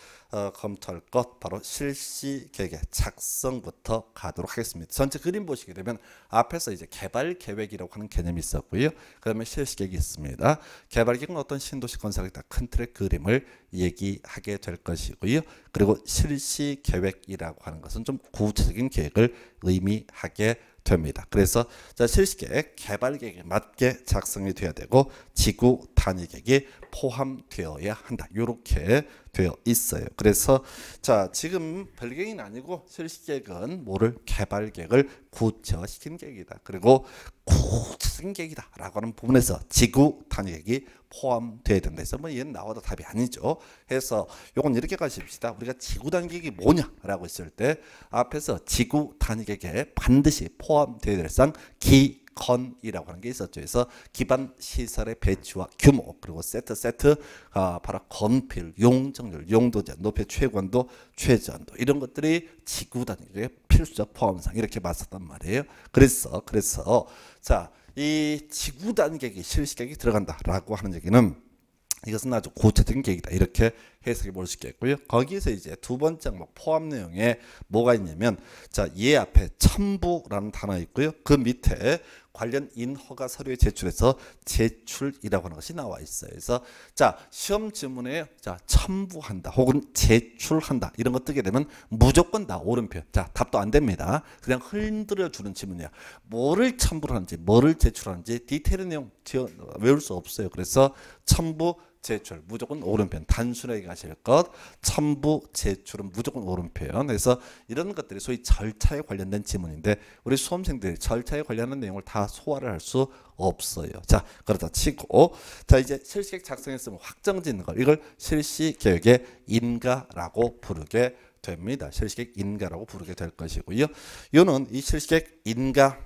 검토할 것 바로 실시계획의 작성부터 가도록 하겠습니다. 전체 그림 보시게 되면 앞에서 이제 개발계획이라고 하는 개념이 있었고요. 그 다음에 실시계획이 있습니다. 개발계획은 어떤 신도시 건설하겠다 큰 틀의 그림을 얘기하게 될 것이고요. 그리고 실시계획이라고 하는 것은 좀 구체적인 계획을 의미하게 됩니다. 그래서 자, 실시계획, 개발계획에 맞게 작성이 돼야 되고 지구 단위 계획이 포함되어야 한다. 이렇게 되어 있어요. 그래서 자, 지금 별계획은 아니고 실시계획은 뭐를 개발계획을 구체화시킨 계획이다. 그리고 구체적인 계획이다 라고 하는 부분에서 지구 단위 계획이 포함되어야 된다 해서 뭐 얘는 나와도 답이 아니죠. 해서 요건 이렇게 가십시다. 우리가 지구 단위 계획이 뭐냐라고 했을 때 앞에서 지구 단위 계획에 반드시 포함되어야 될 사항 기건이라고 하는 게 있었죠. 그래서 기반 시설의 배치와 규모 그리고 세트 바로 건필, 용적률, 용도제, 높이 최고한도, 최저한도 이런 것들이 지구 단위 계획의 필수적 포함사항 이렇게 맞았단 말이에요. 그래서 자, 이 지구 단위 계획이 실시계획이 들어간다라고 하는 얘기는 이것은 아주 구체적인 계획이다. 이렇게 해석해 볼 수 있겠고요. 거기에서 이제 두 번째 항목 포함 내용에 뭐가 있냐면 자, 얘 앞에 첨부라는 단어 있고요. 그 밑에 관련 인허가 서류에 제출해서 제출이라고 하는 것이 나와 있어요. 그래서 자, 시험 지문에 자, 첨부한다 혹은 제출한다 이런 거 뜨게 되면 무조건 다 오른표. 자, 답도 안 됩니다. 그냥 흔들어 주는 지문이야. 뭐를 첨부를 하는지 뭐를 제출하는지 디테일한 내용 외울 수 없어요. 그래서 첨부 제출 무조건 오른편 단순하게 가실 것 첨부 제출은 무조건 오른편. 그래서 이런 것들이 소위 절차에 관련된 지문인데 우리 수험생들이 절차에 관련된 내용을 다 소화를 할 수 없어요. 자, 그러다 치고 자, 이제 실시계획 작성했으면 확정짓는 걸 이걸 실시계획의 인가라고 부르게 됩니다. 실시계획 인가라고 부르게 될 것이고요. 이는 이 실시계획 인가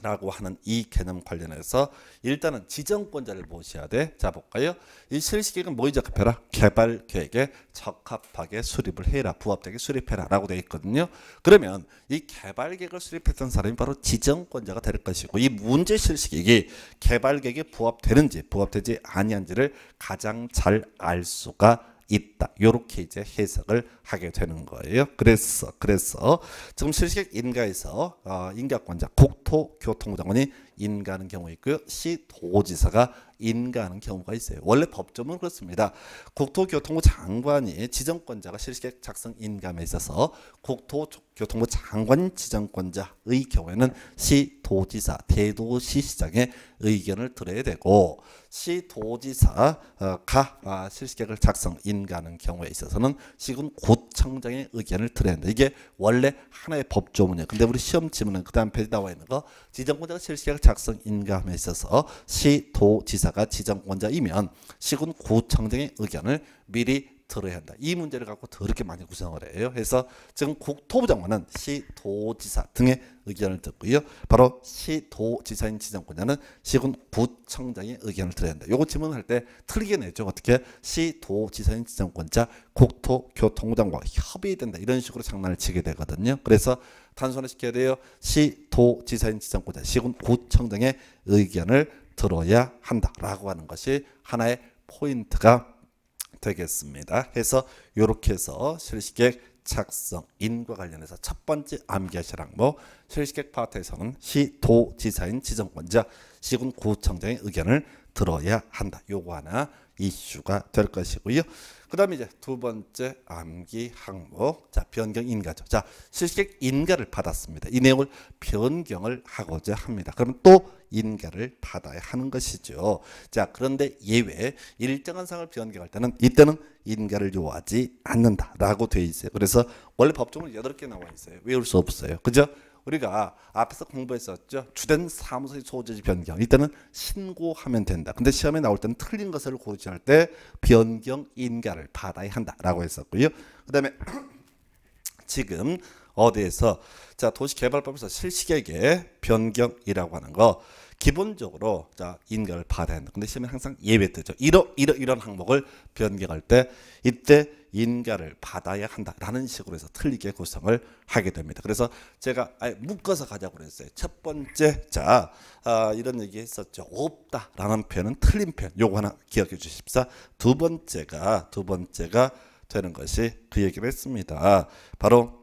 라고 하는 이 개념 관련해서 일단은 지정권자를 모셔야 돼. 자, 볼까요? 이 실시계획은 뭐에 적합해라? 개발계획에 적합하게 수립을 해라. 부합되게 수립해라 라고 되어 있거든요. 그러면 이 개발계획을 수립했던 사람이 바로 지정권자가 될 것이고 이 문제 실시계획이 개발계획에 부합되는지 부합되지 아니한지를 가장 잘 알 수가 있다. 이렇게 이제 해석을 하게 되는 거예요. 그래서 지금 실시계획 인가에서 인가권자 국토교통부 장관이 인가하는 경우 있고요. 시도지사가 인가하는 경우가 있어요. 원래 법조문은 그렇습니다. 국토교통부 장관이 지정권자가 실시계획 작성 인가함에 있어서 국토교통부 장관 지정권자의 경우에는 시도지사, 대도시시장의 의견을 들어야 되고 시도지사가 실시계획을 작성 인가하는 경우에 있어서는 시군구청장의 의견을 들어야 한다. 이게 원래 하나의 법조문이에요. 근데 우리 시험 지문은 그 다음 페이지 나와 있는 거 지정권자가 실시계획 작성 인가함에 있어서 시도지사가 지정권자이면 시군구청장의 의견을 미리 들어야 한다. 이 문제를 갖고 더럽게 많이 구성을 해요. 그래서 지금 국토부 장관은 시도지사 등의 의견을 듣고요. 바로 시도지사인 지정권자는 시군구청장의 의견을 들어야 한다. 요거 질문할 때 틀리게 내죠. 어떻게? 시도지사인 지정권자 국토교통부 장관과 협의된다. 이런 식으로 장난을 치게 되거든요. 그래서 단순화시켜야 돼요. 시도지사인 지정권자 시군구청장의 의견을 들어야 한다라고 하는 것이 하나의 포인트가 되겠습니다. 해서 이렇게 해서 실시계획 작성인과 관련해서 첫 번째 암기하실 항목 실시객 파트에서는 시도지사인 지정권자 시군구청장의 의견을 들어야 한다. 요거 하나 이슈가 될 것이고요. 그 다음에 이제 두 번째 암기 항목, 자 변경 인가죠. 자 실시객 인가를 받았습니다. 이 내용을 변경을 하고자 합니다. 그러면 또 인가를 받아야 하는 것이죠. 자 그런데 예외 일정한 사항을 변경할 때는 이때는 인가를 요하지 않는다라고 되어 있어요. 그래서 원래 법조문은 8개 나와 있어요. 외울 수 없어요. 그죠? 우리가 앞에서 공부했었죠. 주된 사무소의 소재지 변경. 이때는 신고하면 된다. 근데 시험에 나올 때는 틀린 것을 고지할 때 변경 인가를 받아야 한다라고 했었고요. 그다음에 지금 어디에서 자 도시개발법에서 실시객의 변경이라고 하는 거 기본적으로 자 인가를 받아야 한다. 근데 시험에 항상 예외 뜨죠. 이런 항목을 변경할 때 이때 인가를 받아야 한다라는 식으로 해서 틀리게 구성을 하게 됩니다. 그래서 제가 아예 묶어서 가자고 그랬어요. 첫 번째 자 이런 얘기 했었죠. 없다라는 표현은 틀린 표현. 요거 하나 기억해 주십사. 두 번째가 되는 것이 그 얘기를 했습니다. 바로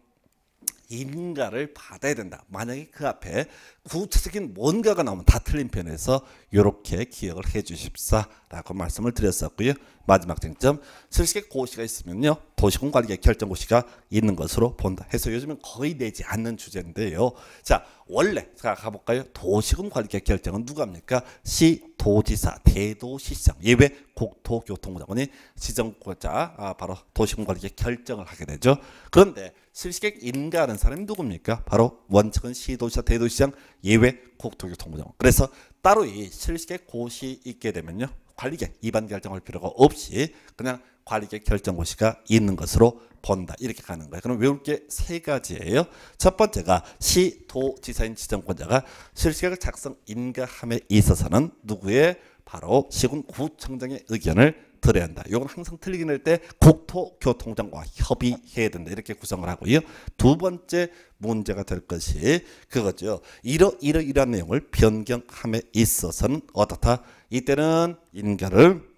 인가를 받아야 된다. 만약에 그 앞에 구체적인 뭔가가 나오면 다 틀린 편에서 이렇게 기억을 해 주십사라고 말씀을 드렸었고요. 마지막 쟁점 실시객 고시가 있으면요 도시군관리계 결정고시가 있는 것으로 본다 해서 요즘은 거의 내지 않는 주제인데요. 자 원래 자 가볼까요? 도시군관리계 결정은 누가 합니까? 시도지사 대도시장 예외 국토교통부장관이 지정권자 바로 도시군관리계 결정을 하게 되죠. 그런데 실시객 인가하는 사람이 누굽니까? 바로 원칙은 시도지사 대도시장 예외 국토교통부장관. 그래서 따로 이 실시객 고시 있게 되면요 관리객 입안 결정할 필요가 없이 그냥 관리객 결정고시가 있는 것으로 본다. 이렇게 가는 거예요. 그럼 외울 게 세 가지예요. 첫 번째가 시도지사인 지정권자가 실시객을 작성 인가함에 있어서는 누구의 바로 시군구청장의 의견을 들어야 한다. 이건 항상 틀리긴 할 때 국토교통부장과 협의해야 된다. 이렇게 구성을 하고요. 두 번째 문제가 될 것이 그거죠. 이러한 내용을 변경함에 있어서는 어떻다? 이때는 인가를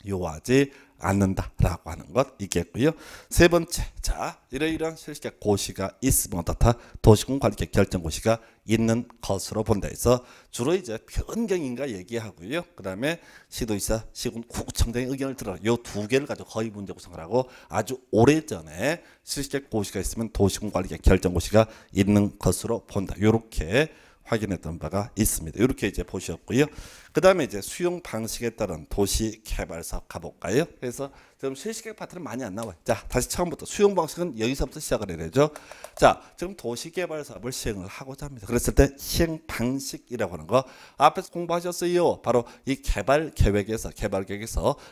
요하지 않는다라고 하는 것 있겠고요. 세 번째, 자 이러이러한 실시객 고시가 있으면 어떻다? 도시군관리계 결정고시가 있는 것으로 본다 해서 주로 이제 변경인가 얘기하고요. 그 다음에 시도지사, 시군구청장의 의견을 들어 요 두 개를 가지고 거의 문제 구성을 하고 아주 오래전에 실시객 고시가 있으면 도시군관리계 결정고시가 있는 것으로 본다. 요렇게 확인했던 바가 있습니다. 이렇게 이제 보셨고요. 그 다음에 이제 수용 방식에 따른 도시 개발 사업 가볼까요? 그래서 지금 실시객 파트는 많이 안 나와요. 자, 다시 처음부터 수용 방식은 여기서부터 시작을 해야 되죠. 자, 지금 도시 개발 사업을 시행을 하고자 합니다. 그랬을 때 시행 방식이라고 하는 거 앞에서 공부하셨어요. 바로 이 개발 계획에서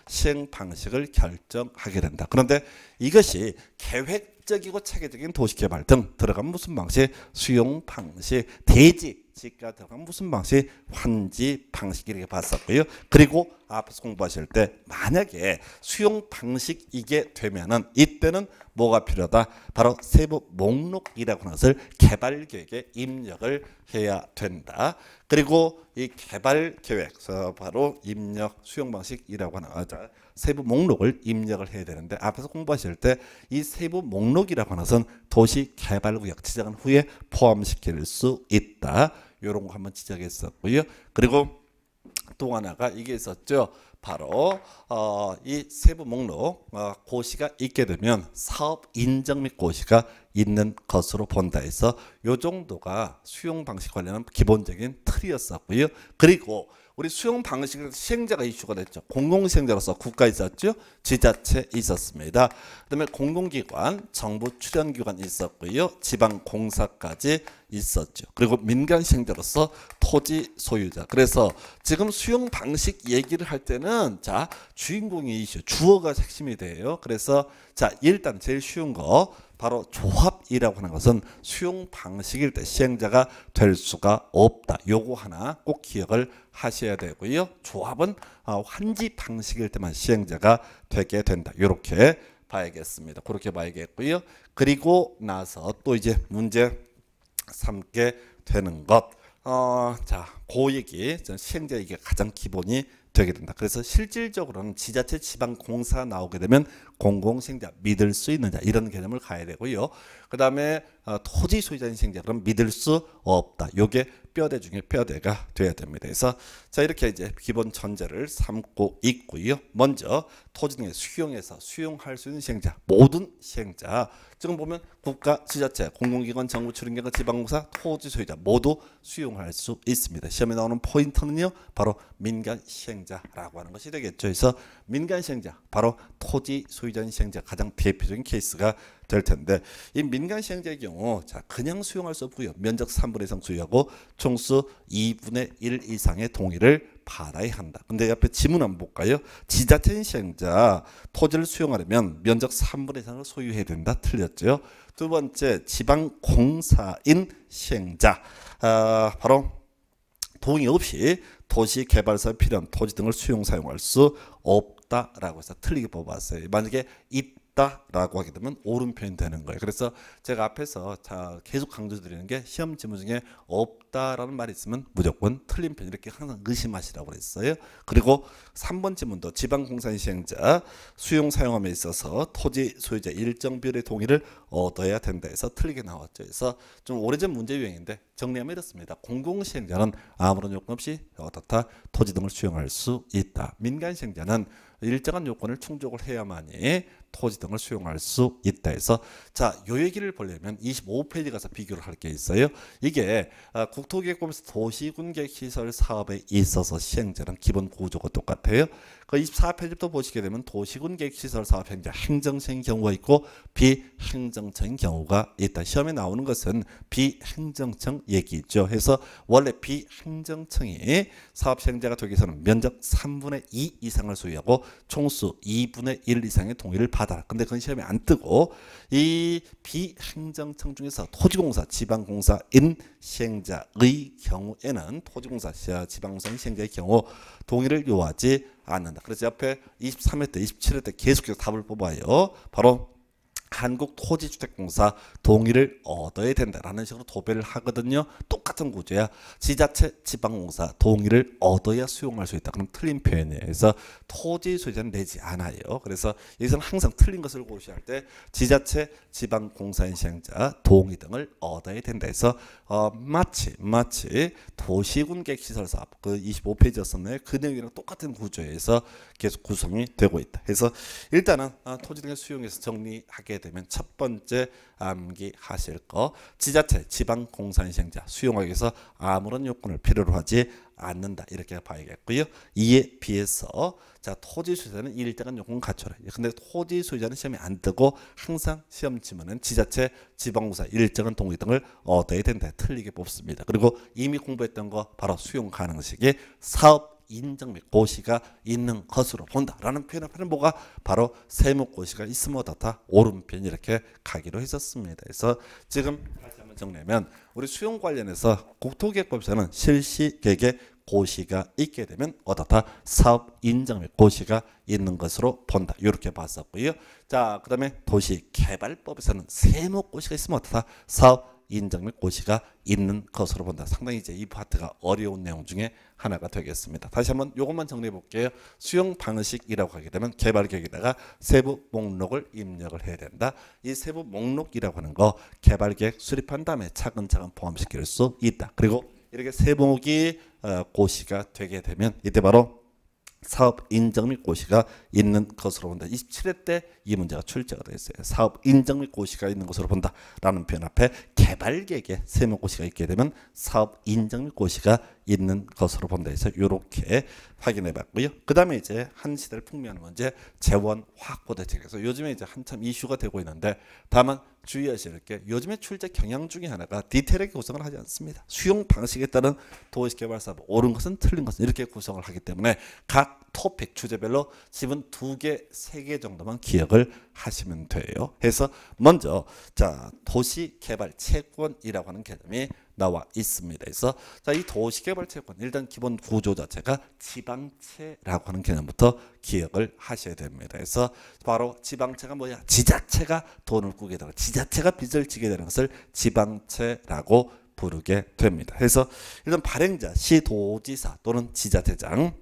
시행 방식을 결정하게 된다. 그런데 이것이 계획적이고 체계적인 도시개발 등 들어간 무슨 방식, 수용 방식, 대지 지가 들어간 무슨 방식, 환지 방식 이렇게 봤었고요. 그리고 앞에서 공부하실 때 만약에 수용 방식이게 되면은 이때는 뭐가 필요하다? 바로 세부 목록이라고 하는 것을 개발 계획에 입력을 해야 된다. 그리고 이 개발 계획서 바로 입력 수용 방식이라고 하는 세부 목록을 입력을 해야 되는데 앞에서 공부하실 때 이 세부 목록이라고 하는 것은 도시개발구역 지정한 후에 포함시킬 수 있다. 이런 거 한번 지적했었고요. 그리고 또 하나가 이게 있었죠. 바로 이 세부 목록 고시가 있게 되면 사업 인정 및 고시가 있는 것으로 본다 해서 요 정도가 수용 방식 관련한 기본적인 틀이었었고요. 그리고 우리 수용 방식은 시행자가 이슈가 됐죠. 공공시행자로서 국가 있었죠. 지자체 있었습니다. 그다음에 공공기관, 정부 출연기관 있었고요. 지방공사까지 있었죠. 그리고 민간 시행자로서 토지 소유자. 그래서 지금 수용 방식 얘기를 할 때는 자 주인공이 이슈, 주어가 핵심이 돼요. 그래서 자 일단 제일 쉬운 거 바로 조합이라고 하는 것은 수용 방식일 때 시행자가 될 수가 없다. 요거 하나 꼭 기억을 하셔야 되고요. 조합은 환지 방식일 때만 시행자가 되게 된다. 이렇게 봐야겠습니다. 그렇게 봐야겠고요. 그리고 나서 또 이제 문제 삼게 되는 것. 자, 그 얘기, 시행자 이게 가장 기본이 되게 된다. 그래서 실질적으로는 지자체 지방공사 나오게 되면 공공시행자 믿을 수 있느냐 이런 개념을 가야 되고요. 그 다음에 토지 소유자 인생자 그럼 믿을 수 없다. 요게 뼈대 중에 뼈대가 돼야 됩니다. 그래서 자 이렇게 이제 기본 전제를 삼고 있고요. 먼저 토지 등의 수용해서 수용할 수 있는 시행자 모든 시행자 지금 보면 국가, 지자체, 공공기관, 정부, 출입기관, 지방공사, 토지 소유자 모두 수용할 수 있습니다. 시험에 나오는 포인트는요. 바로 민간 시행자라고 하는 것이 되겠죠. 그래서 민간 시행자 바로 토지 소유자 시행자 가장 대표적인 케이스가 될 텐데 이 민간 시행자의 경우 자 그냥 수용할 수 없고요. 면적 3분의 1 이상 소유하고 총수 2분의 1 이상의 동의를 받아야 한다. 근데 옆에 지문 한번 볼까요? 지자체 시행자 토지를 수용하려면 면적 3분의 1 이상을 소유해야 된다. 틀렸죠. 두 번째 지방공사인 시행자 바로 동의 없이 도시개발사에 필요한 토지 등을 수용 사용할 수 없다라고 해서 틀리게 뽑았어요. 만약에 있다라고 하게 되면 옳은 표현이 되는 거예요. 그래서 제가 앞에서 계속 강조드리는 게 시험 지문 중에 없다라는 말이 있으면 무조건 틀린 표현 이렇게 항상 의심하시라고 그랬어요. 그리고 3번 지문도 지방공사인 시행자 수용 사용함에 있어서 토지 소유자 일정 비율의 동의를 얻어야 된다 해서 틀리게 나왔죠. 그래서 좀 오래전 문제 유형인데 정리하면 이렇습니다. 공공시행자는 아무런 요건 없이 어떻다 토지 등을 수용할 수 있다. 민간시행자는 일정한 요건을 충족을 해야만이 토지 등을 수용할 수 있다 해서 자, 요 얘기를 보려면 25페이지 가서 비교를 할 게 있어요. 이게 국토기획법에서 도시군계시설 사업에 있어서 시행자는 기본 구조가 똑같아요. 그 24페이지부터 보시게 되면 도시군계시설 사업 행자 행정청인 경우가 있고 비행정청인 경우가 있다. 시험에 나오는 것은 비행정청 얘기죠. 해서 원래 비행정청이 사업 시행자가 되기 위해서는 면적 3분의 2 이상을 소유하고 총수 2분의 1 이상의 동의를 받아라. 근데 그건 시험에 안 뜨고 이 비행정청 중에서 토지공사, 지방공사인 시행자의 경우에는 토지공사, 지방공사인 시행자의 경우 동의를 요하지 않는다. 그래서 옆에 23회 때, 27회 때 계속해서 답을 뽑아요. 바로 한국토지주택공사 동의를 얻어야 된다라는 식으로 도배를 하거든요. 똑같은 구조야. 지자체, 지방공사 동의를 얻어야 수용할 수 있다. 그럼 틀린 표현이에요. 그래서 토지 소유자는 내지 않아요. 그래서 여기서는 항상 틀린 것을 고시할 때 지자체, 지방공사인 시행자 동의 등을 얻어야 된다 해서 마치 도시군계획시설사업 그 25페이지였었나요? 그 내용이랑 똑같은 구조에서 계속 구성이 되고 있다. 그래서 일단은 토지 등의 수용에서 정리하게 되면 첫 번째 암기하실 거 지자체, 지방공사인 시행자 수용하기 위해서 아무런 요건을 필요로 하지 않는다 이렇게 봐야겠고요. 이에 비해서 자 토지 소유자는 일정한 요건 갖춰라. 근데 토지 소유자는 시험에 안 뜨고 항상 시험 지문은 지자체, 지방공사 일정한 동의 등을 얻어야 된다. 틀리게 뽑습니다. 그리고 이미 공부했던 거 바로 수용 가능식이 사업 인정 및 고시가 있는 것으로 본다라는 표현은 뭐가 바로 세무 고시가 있으면 어떻다 옳은 표현 이렇게 가기로 했었습니다. 그래서 지금 다시 한번 정리하면 우리 수용 관련해서 국토기획법에서는 실시계획에 고시가 있게 되면 어떻다 사업 인정 및 고시가 있는 것으로 본다 이렇게 봤었고요. 자 그다음에 도시개발법에서는 세무 고시가 있으면 어떻다 사업 인정 및 고시가 있는 것으로 본다. 상당히 이제 이 파트가 어려운 내용 중에 하나가 되겠습니다. 다시 한번 이것만 정리해 볼게요. 수용 방식이라고 하게 되면 개발계획에다가 세부 목록을 입력을 해야 된다. 이 세부 목록이라고 하는 거 개발계획 수립한 다음에 차근차근 포함시킬 수 있다. 그리고 이렇게 세목이 고시가 되게 되면 이때 바로 사업 인정 및 고시가 있는 것으로 본다. 27회 때 이 문제가 출제가 되었어요. 사업 인정 및 고시가 있는 것으로 본다라는 표현 앞에 개발계획에 세무 고시가 있게 되면 사업 인정 및 고시가 있는 것으로 본다 해서 이렇게 확인해 봤고요. 그 다음에 이제 한 시대를 풍미하는 문제 재원 확보 대책에서 요즘에 이제 한참 이슈가 되고 있는데 다만 주의하실 게 요즘에 출제 경향 중에 하나가 디테일하게 구성을 하지 않습니다. 수용 방식에 따른 도시개발사업 옳은 것은 틀린 것은 이렇게 구성을 하기 때문에 각 토픽 주제별로 지분 2개, 3개 정도만 기억을 하시면 돼요. 해서 먼저 자 도시개발 채권이라고 하는 개념이 나와 있습니다. 그래서 자 이 도시개발 채권 일단 기본 구조 자체가 지방채라고 하는 개념부터 기억을 하셔야 됩니다. 그래서 바로 지방채가 뭐야? 지자체가 돈을 꾸게 되고 지자체가 빚을 지게 되는 것을 지방채라고 부르게 됩니다. 그래서 일단 발행자 시도지사 또는 지자체장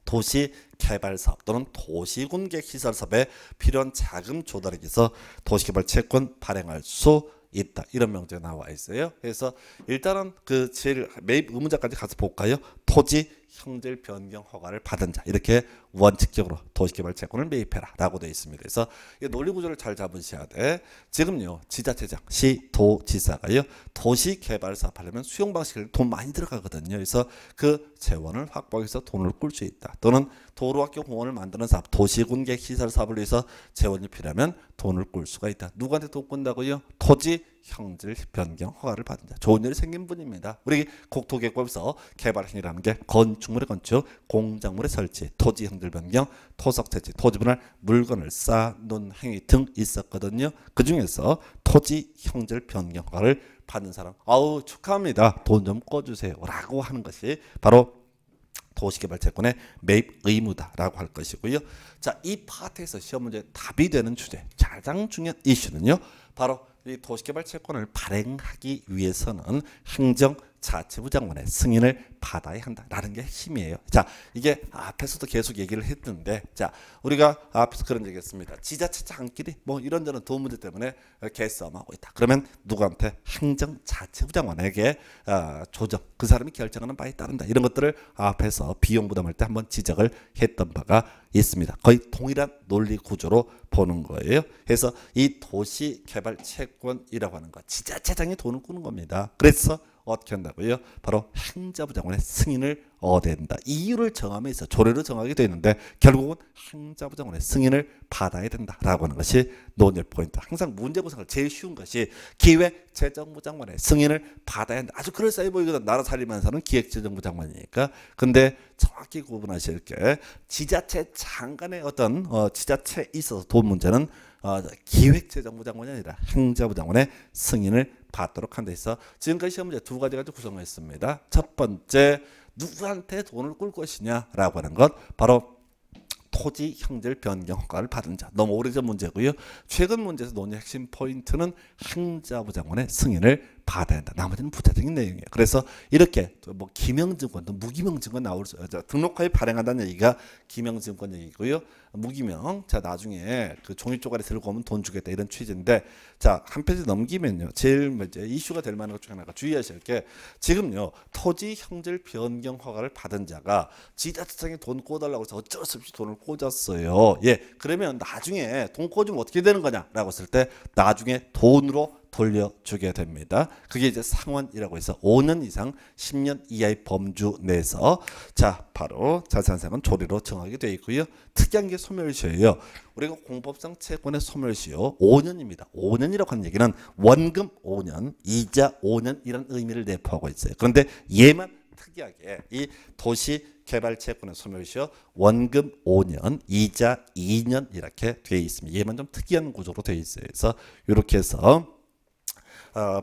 도시 개발 사업 또는 도시군계 시설 사업에 필요한 자금 조달하기 위해서 도시개발 채권 발행할 수 있다. 이런 명제가 나와 있어요. 그래서 일단은 그 제일 매입 의무자까지 가서 볼까요? 토지 형질 변경 허가를 받은 자, 이렇게 원칙적으로 도시개발 채권을 매입해라 라고 되어 있습니다. 그래서 이 논리 구조를 잘 잡으셔야 돼. 지금요 지자체장, 시, 도, 지사가요 도시개발 사업 하려면 수용 방식을 돈 많이 들어가거든요. 그래서 그 재원을 확보하기 위해서 돈을 꿀 수 있다. 또는 도로학교 공원을 만드는 사업, 도시군계 시설 사업을 위해서 재원이 필요하면 돈을 꿀 수가 있다. 누구한테 돈 꾼다고요? 토지 형질 변경 허가를 받은 자, 좋은 일이 생긴 분입니다. 우리 국토계획법에서 개발 행위라는 게 건축물의 건축, 공작물의 설치, 토지 형질 변경, 토석 채취, 토지 분할, 물건을 쌓는 행위 등 있었거든요. 그 중에서 토지 형질 변경 허가를 받는 사람, 아우 축하합니다. 돈 좀 꿔주세요라고 하는 것이 바로 도시개발 채권의 매입 의무다라고 할 것이고요. 자, 이 파트에서 시험 문제 답이 되는 주제, 가장 중요한 이슈는요, 바로 이 도시개발 채권을 발행하기 위해서는 행정자치부 장관의 승인을 받아야 한다라는 게 핵심이에요. 자, 이게 앞에서도 계속 얘기를 했는데, 자, 우리가 앞에서 그런 얘기했습니다. 지자체장끼리 뭐 이런저런 돈 문제 때문에 개싸움하고 있다. 그러면 누구한테? 행정자치부 장관에게 조정, 그 사람이 결정하는 바에 따른다. 이런 것들을 앞에서 비용 부담할 때 한번 지적을 했던 바가 있습니다. 거의 동일한 논리 구조로 보는 거예요. 그래서 이 도시개발 채권이라고 하는 거, 지자체장이 돈을 꾸는 겁니다. 그래서 어떻게 한다고요? 바로 행자부 장관의 승인을 얻어야 된다. 이유를 정하면서 조례로 정하게 되는데 결국은 행자부 장관의 승인을 받아야 된다라고 하는 것이 논의 포인트. 항상 문제 구성을 제일 쉬운 것이 기획재정부 장관의 승인을 받아야 한다. 아주 그럴싸해 보이거든. 나라 살림하면서는 기획재정부 장관이니까. 근데 정확히 구분하실 게 지자체 장관의 어떤 지자체에 있어서 돈 문제는 기획재정부 장관이 아니라 행자부 장관의 승인을 받도록 한다 해서 지금까지 시험 문제 두 가지 가지고 구성했습니다. 첫 번째, 누구한테 돈을 꿀 것이냐라고 하는 것, 바로 토지 형질 변경 허가를 받은 자. 너무 오래전 문제고요. 최근 문제에서 논의 핵심 포인트는 행자부 장관의 승인을 받아야 한다. 나머지는 부차적인 내용이에요. 그래서 이렇게 뭐 기명증권도 무기명증권 나올 수 있죠. 등록하에 발행한다는 얘기가 기명증권 얘기고요. 무기명, 자 나중에 그 종이 쪼가리 들고 오면 돈 주겠다 이런 취지인데, 자 한 페이지 넘기면요, 제일 이제 이슈가 될 만한 것 중에 하나가 주의하실 게, 지금요 토지 형질 변경 허가를 받은 자가 지자체장에 돈 꿔달라고 해서 어쩔 수 없이 돈을 꽂았어요. 예, 그러면 나중에 돈 꽂으면 어떻게 되는 거냐라고 했을 때 나중에 돈으로 돌려주게 됩니다. 그게 이제 상환이라고 해서 5년 이상 10년 이하의 범주 내에서, 자 바로 자세한 사항은 조례로 정하게 되어 있고요. 특이한 게 소멸시효예요. 우리가 공법상 채권의 소멸시효 5년입니다. 5년이라고 하는 얘기는 원금 5년, 이자 5년 이런 의미를 내포하고 있어요. 그런데 얘만 특이하게 이 도시개발 채권의 소멸시효 원금 5년, 이자 2년 이렇게 되어 있습니다. 얘만 좀 특이한 구조로 되어 있어요. 그래서 이렇게 해서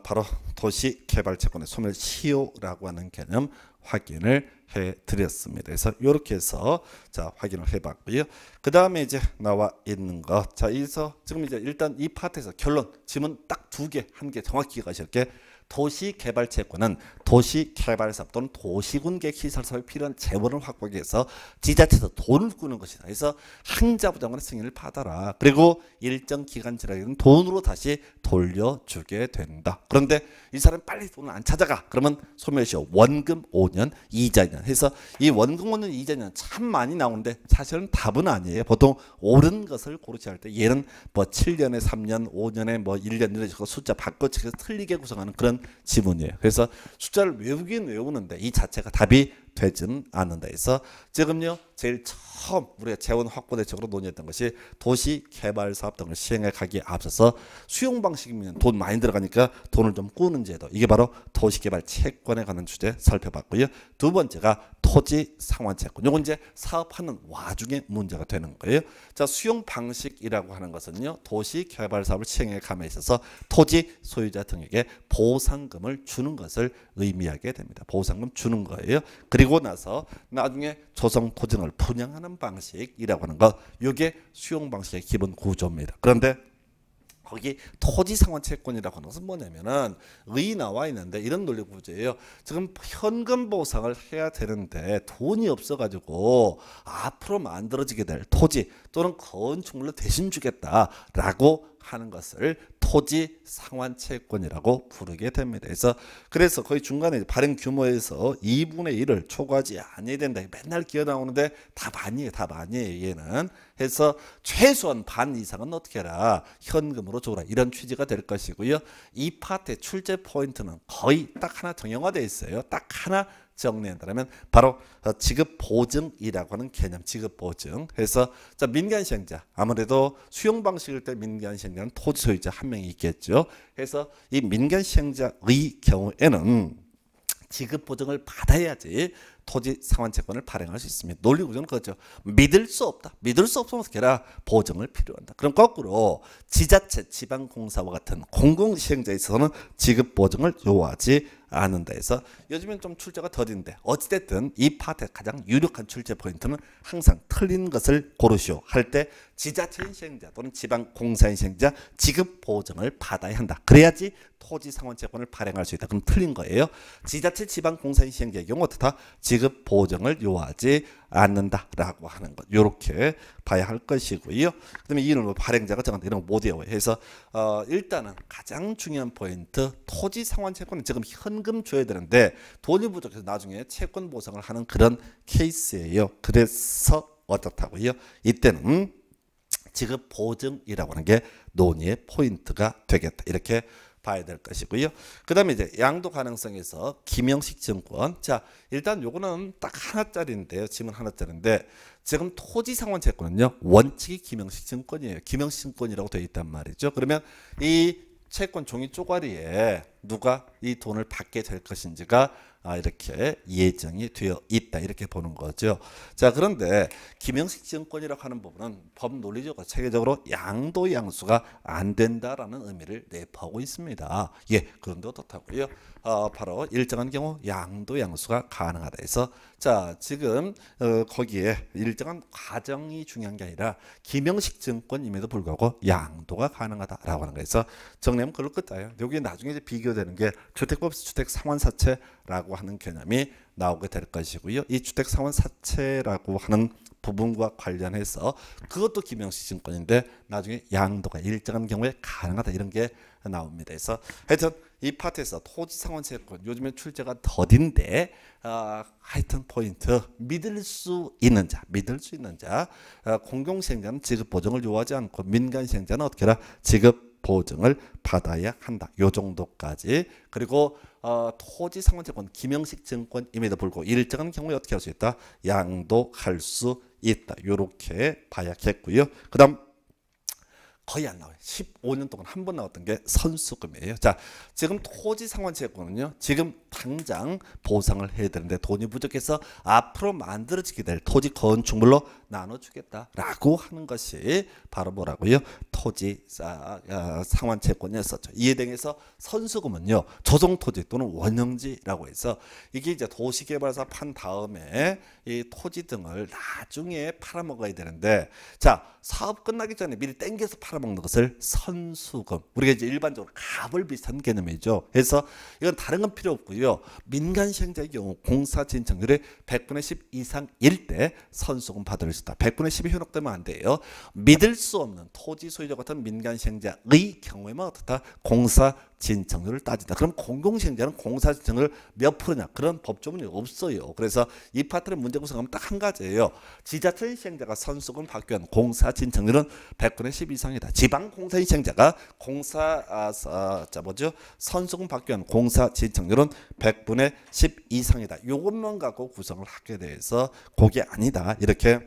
바로 도시개발채권의 소멸시효라고 하는 개념 확인을 해드렸습니다. 그래서 이렇게 해서 자 확인을 해봤고요. 그 다음에 이제 나와 있는 것, 자 여기서 지금 이제 일단 이 파트에서 결론 지문 딱 두 개, 한 개 정확히 가실 게, 도시개발채권은 도시개발사업 또는 도시군계획 시설사업에 필요한 재원을 확보하기 위해서 지자체에서 돈을 꾸는 것이다. 그래서 행자부 장관의 승인을 받아라. 그리고 일정 기간 지나면 돈으로 다시 돌려주게 된다. 그런데 이 사람 빨리 돈을 안 찾아가. 그러면 소멸시효 원금 5년, 이자 2년 해서 이 원금 5년, 이자 2년 참 많이 나오는데 사실은 답은 아니에요. 보통 옳은 것을 고르셔야 할 때 얘는 뭐 7년에 3년, 5년에 뭐 1년 이런 식으로 숫자 바꿔치기해서 틀리게 구성하는 그런 지문이에요. 그래서 숫자를 외우긴 외우는데 이 자체가 답이 되지는 않는다 해서 지금요 제일 처음 우리가 재원 확보 대책으로 논의했던 것이 도시개발사업 등을 시행해 가기에 앞서서 수용 방식이면 돈 많이 들어가니까 돈을 좀 꾸는 제도, 이게 바로 도시개발 채권에 관한 주제 살펴봤고요. 두 번째가 토지 상환 채권, 요건 이제 사업하는 와중에 문제가 되는 거예요. 자 수용 방식이라고 하는 것은요 도시개발 사업을 시행해 감에 있어서 토지 소유자 등에게 보상금을 주는 것을 의미하게 됩니다. 보상금 주는 거예요. 그리고 나서 나중에 조성 토지를 분양하는 방식이라고 하는 것, 이게 수용 방식의 기본 구조입니다. 그런데 거기 토지상환채권이라고 하는 것은 뭐냐면은 의 나와 있는데 이런 논리 구조예요. 지금 현금 보상을 해야 되는데 돈이 없어가지고 앞으로 만들어지게 될 토지 또는 건축물로 대신 주겠다라고 하는 것을 토지 상환채권이라고 부르게 됩니다. 그래서 거의 중간에 발행 규모에서 2분의 1을 초과하지 않아야 된다. 맨날 기어 나오는데 답 아니에요. 얘는. 해서 최소한 반 이상은 어떻게 해라. 현금으로 줘라. 이런 취지가 될 것이고요. 이 파트의 출제 포인트는 거의 딱 하나 정형화되어 있어요. 딱 하나 정리한다면 바로 지급 보증이라고 하는 개념, 지급 보증. 해서 자, 민간 시행자, 아무래도 수용 방식일 때 민간 시행자는 토지 소유자 한 명이 있겠죠. 해서 이 민간 시행자의 경우에는 지급 보증을 받아야지 토지 상환채권을 발행할 수 있습니다. 논리 구조는 그렇죠. 믿을 수 없다. 믿을 수 없으면 어떻게 해라. 보증을 필요한다. 그럼 거꾸로 지자체, 지방공사와 같은 공공시행자에 있어서는 지급 보증을 요하지 않는다 해서 요즘엔 좀 출제가 더딘데 어찌됐든 이 파트의 가장 유력한 출제 포인트는 항상 틀린 것을 고르시오 할 때 지자체인 시행자 또는 지방공사인 시행자 지급 보증을 받아야 한다. 그래야지 토지 상환채권을 발행할 수 있다. 그럼 틀린 거예요. 지자체, 지방공사인 시행자의 경우 어떻다? 지급 보증을 요하지 않는다라고 하는 것. 이렇게 봐야 할 것이고요. 그다음에 이는 뭐 발행자가 정한다 이런 거 못 외워요. 해서 일단은 가장 중요한 포인트 토지 상환채권은 지금 현금 줘야 되는데 돈이 부족해서 나중에 채권 보상을 하는 그런 케이스예요. 그래서 어떻다고요? 이때는 지급 보증이라고 하는 게 논의의 포인트가 되겠다. 이렇게 봐야 될 것이고요. 그 다음에 이제 양도 가능성에서 김영식 증권. 자, 일단 요거는 딱 하나짜리인데요. 지문 하나짜리인데 지금 토지 상환 채권은요. 원칙이 김영식 증권이에요. 김영식 증권이라고 되어 있단 말이죠. 그러면 이 채권 종이 쪼가리에 누가 이 돈을 받게 될 것인지가 이렇게 예정이 되어 있다 이렇게 보는 거죠. 자, 그런데 김영식 증권이라고 하는 부분은 법 논리적으로 체계적으로 양도 양수가 안 된다라는 의미를 내포하고 있습니다. 예, 그런데 어떻다고요? 바로 일정한 경우 양도 양수가 가능하다 해서 자, 지금 거기에 일정한 과정이 중요한 게 아니라 김영식 증권임에도 불구하고 양도가 가능하다라고 하는 거에서 정리하면 그럴 것같아요. 여기 나중에 이제 비교되는 게 주택법에서 주택 상환사채라고 하는 개념이 나오게 될 것이고요. 이 주택 상환사채라고 하는 부분과 관련해서 그것도 김영식 증권인데 나중에 양도가 일정한 경우에 가능하다 이런 게 나옵니다. 그래서 하여튼 이 파트에서 토지 상환채권 요즘에 출제가 더딘데 하여튼 포인트 믿을 수 있는 자 공공시행자는 지급 보증을 요하지 않고 민간시행자는 어떻게 해라 지급 보증을 받아야 한다. 요 정도까지. 그리고 토지 상환채권 김영식 증권임에도 불구하고 일정한 경우에 어떻게 할 수 있다? 양도할 수 있다. 요렇게 봐야겠고요. 그 다음 거의 안 나와요. 15년 동안 한 번 나왔던 게 선수금이에요. 자, 지금 토지 상환채권은요. 지금 당장 보상을 해야 되는데 돈이 부족해서 앞으로 만들어지게 될 토지 건축물로 나눠주겠다라고 하는 것이 바로 뭐라고요? 토지 상환채권이었었죠. 이에 대해서 선수금은요. 조성토지 또는 원형지라고 해서 이게 이제 도시개발사 판 다음에 이 토지 등을 나중에 팔아먹어야 되는데 자, 사업 끝나기 전에 미리 땡겨서 팔아먹는 것을 선수금. 우리가 이제 일반적으로 갑을 비슷한 개념이죠. 그래서 이건 다른 건 필요 없고요. 민간 시행자의 경우 공사 진척률이 100분의 10 이상일 때 선수금 받을 수 있다. 100분의 10이 현혹되면 안 돼요. 믿을 수 없는 토지 소유자 같은 민간 시행자의 경우에만 어떻다? 공사 진척률을 따진다. 그럼 공공시행자는 공사 진척률 몇 프로냐? 그런 법조문이 없어요. 그래서 이 파트의 문제 구성하면 딱 한 가지예요. 지자체 시행자가 선수금 받기 위한 공사 진척률은 100분의 10 이상이다. 지방공사 시행자가 선수금 받기 위한 공사 진척률은 100분의 10 이상이다. 이것만 갖고 구성을 하게 돼서 그게 아니다. 이렇게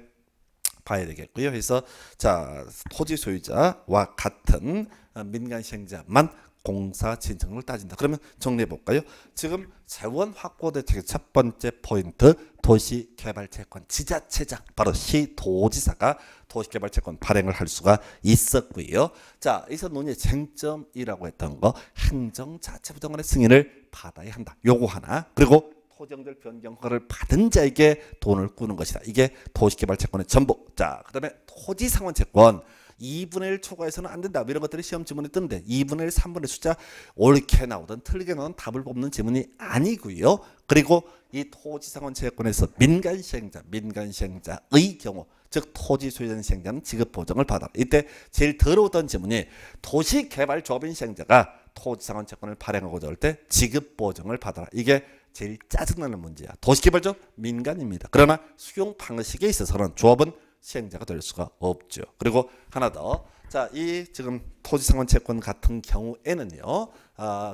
봐야 되겠고요. 그래서 자, 토지 소유자와 같은 민간 시행자만 공사 진척률을 따진다. 그러면 정리해 볼까요? 지금 재원 확보 대책의 첫 번째 포인트 도시개발채권 지자체장 바로 시도지사가 도시개발채권 발행을 할 수가 있었고요. 자, 여기서 논의의 쟁점이라고 했던 거 행정자치부동안의 승인을 받아야 한다. 요거 하나. 그리고 토지형별 변경 허가를 받은 자에게 돈을 꾸는 것이다. 이게 도시개발채권의 전부. 자, 그다음에 토지상환채권 2분의 1 초과해서는 안 된다. 이런 것들이 시험 지문에 뜨는데 2분의 1, 3분의 1 숫자 옳게 나오든 틀리게 나오든 답을 뽑는 지문이 아니고요. 그리고 이 토지상원 채권에서 민간 시행자의 경우, 즉 토지 소유권 시행자는 지급 보증을 받아. 이때 제일 더러웠던 지문이 도시개발조합인 시행자가 토지상원 채권을 발행하고자 할 때 지급 보증을 받아라. 이게 제일 짜증나는 문제야. 도시개발조합 민간입니다. 그러나 수용 방식에 있어서는 조합은 시행자가 될 수가 없죠. 그리고 하나 더. 자, 이 지금 토지상원 채권 같은 경우에는요,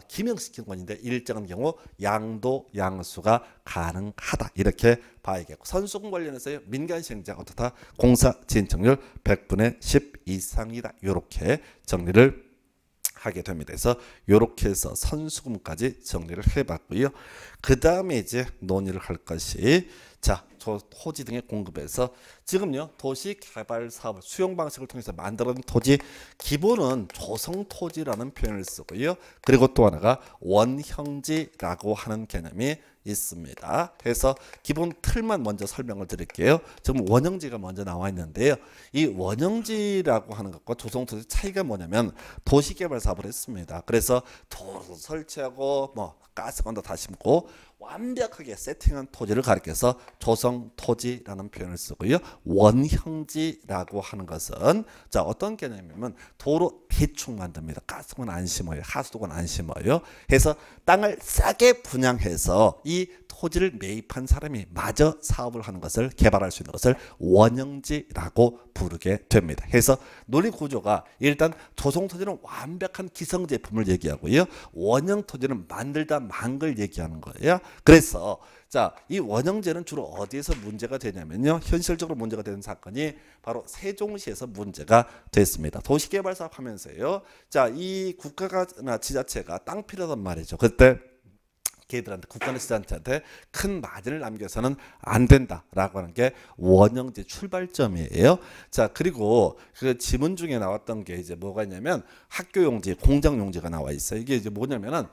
기명시권인데 일정한 경우 양도 양수가 가능하다. 이렇게 봐야겠고, 선수금 관련해서 민간 시행자가 어떻다? 공사 진척률 100분의 10 이상이다. 이렇게 정리를 하게 됩니다. 그래서 이렇게 해서 선수금까지 정리를 해봤고요. 그 다음에 이제 논의를 할 것이, 자, 토지 등의 공급에서 지금요 도시개발 사업을 수용 방식을 통해서 만들어낸 토지, 기본은 조성토지라는 표현을 쓰고요. 그리고 또 하나가 원형지라고 하는 개념이 있습니다. 그래서 기본 틀만 먼저 설명을 드릴게요. 지금 원형지가 먼저 나와 있는데요. 이 원형지라고 하는 것과 조성토지 차이가 뭐냐면, 도시개발 사업을 했습니다. 그래서 도로 설치하고 뭐 가스관도 다 심고 완벽하게 세팅한 토지를 가리켜서 조성토지라는 표현을 쓰고요. 원형지라고 하는 것은, 자, 어떤 개념이냐면 도로 대충 만듭니다. 가스관 안 심어요. 하수도관 안 심어요. 해서 땅을 싸게 분양해서 이 토지를 매입한 사람이 마저 사업을 하는 것을, 개발할 수 있는 것을 원형지라고 부르게 됩니다. 그래서 논리 구조가 일단 조성토지는 완벽한 기성 제품을 얘기하고요. 원형토지는 만들다 만 걸 얘기하는 거예요. 그래서 자, 이 원형제는 주로 어디에서 문제가 되냐면요, 현실적으로 문제가 되는 사건이 바로 세종시에서 문제가 됐습니다. 도시개발 사업 하면서요, 자, 이 국가나 지자체가 땅 필요하단 말이죠. 그때 걔들한테, 국가나 지자체한테 큰 마진을 남겨서는 안 된다라고 하는 게 원형제 출발점이에요. 자, 그리고 그 지문 중에 나왔던 게 이제 뭐가 있냐면 학교용지, 공장용지가 나와 있어요. 이게 이제 뭐냐면은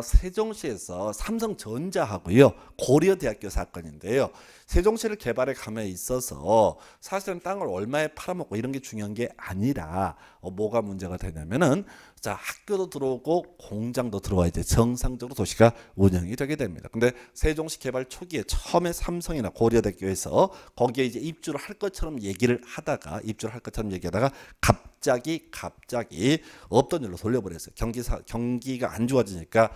세종시에서 삼성전자하고요, 고려대학교 사건인데요. 세종시를 개발해 감에 있어서 사실은 땅을 얼마에 팔아먹고 이런 게 중요한 게 아니라 뭐가 문제가 되냐면은, 자, 학교도 들어오고 공장도 들어와야 돼. 정상적으로 도시가 운영이 되게 됩니다. 근데 세종시 개발 초기에 처음에 삼성이나 고려대학교에서 거기에 이제 입주를 할 것처럼 얘기를 하다가, 갑자기 없던 일로 돌려버렸어요. 경기가 안 좋아지니까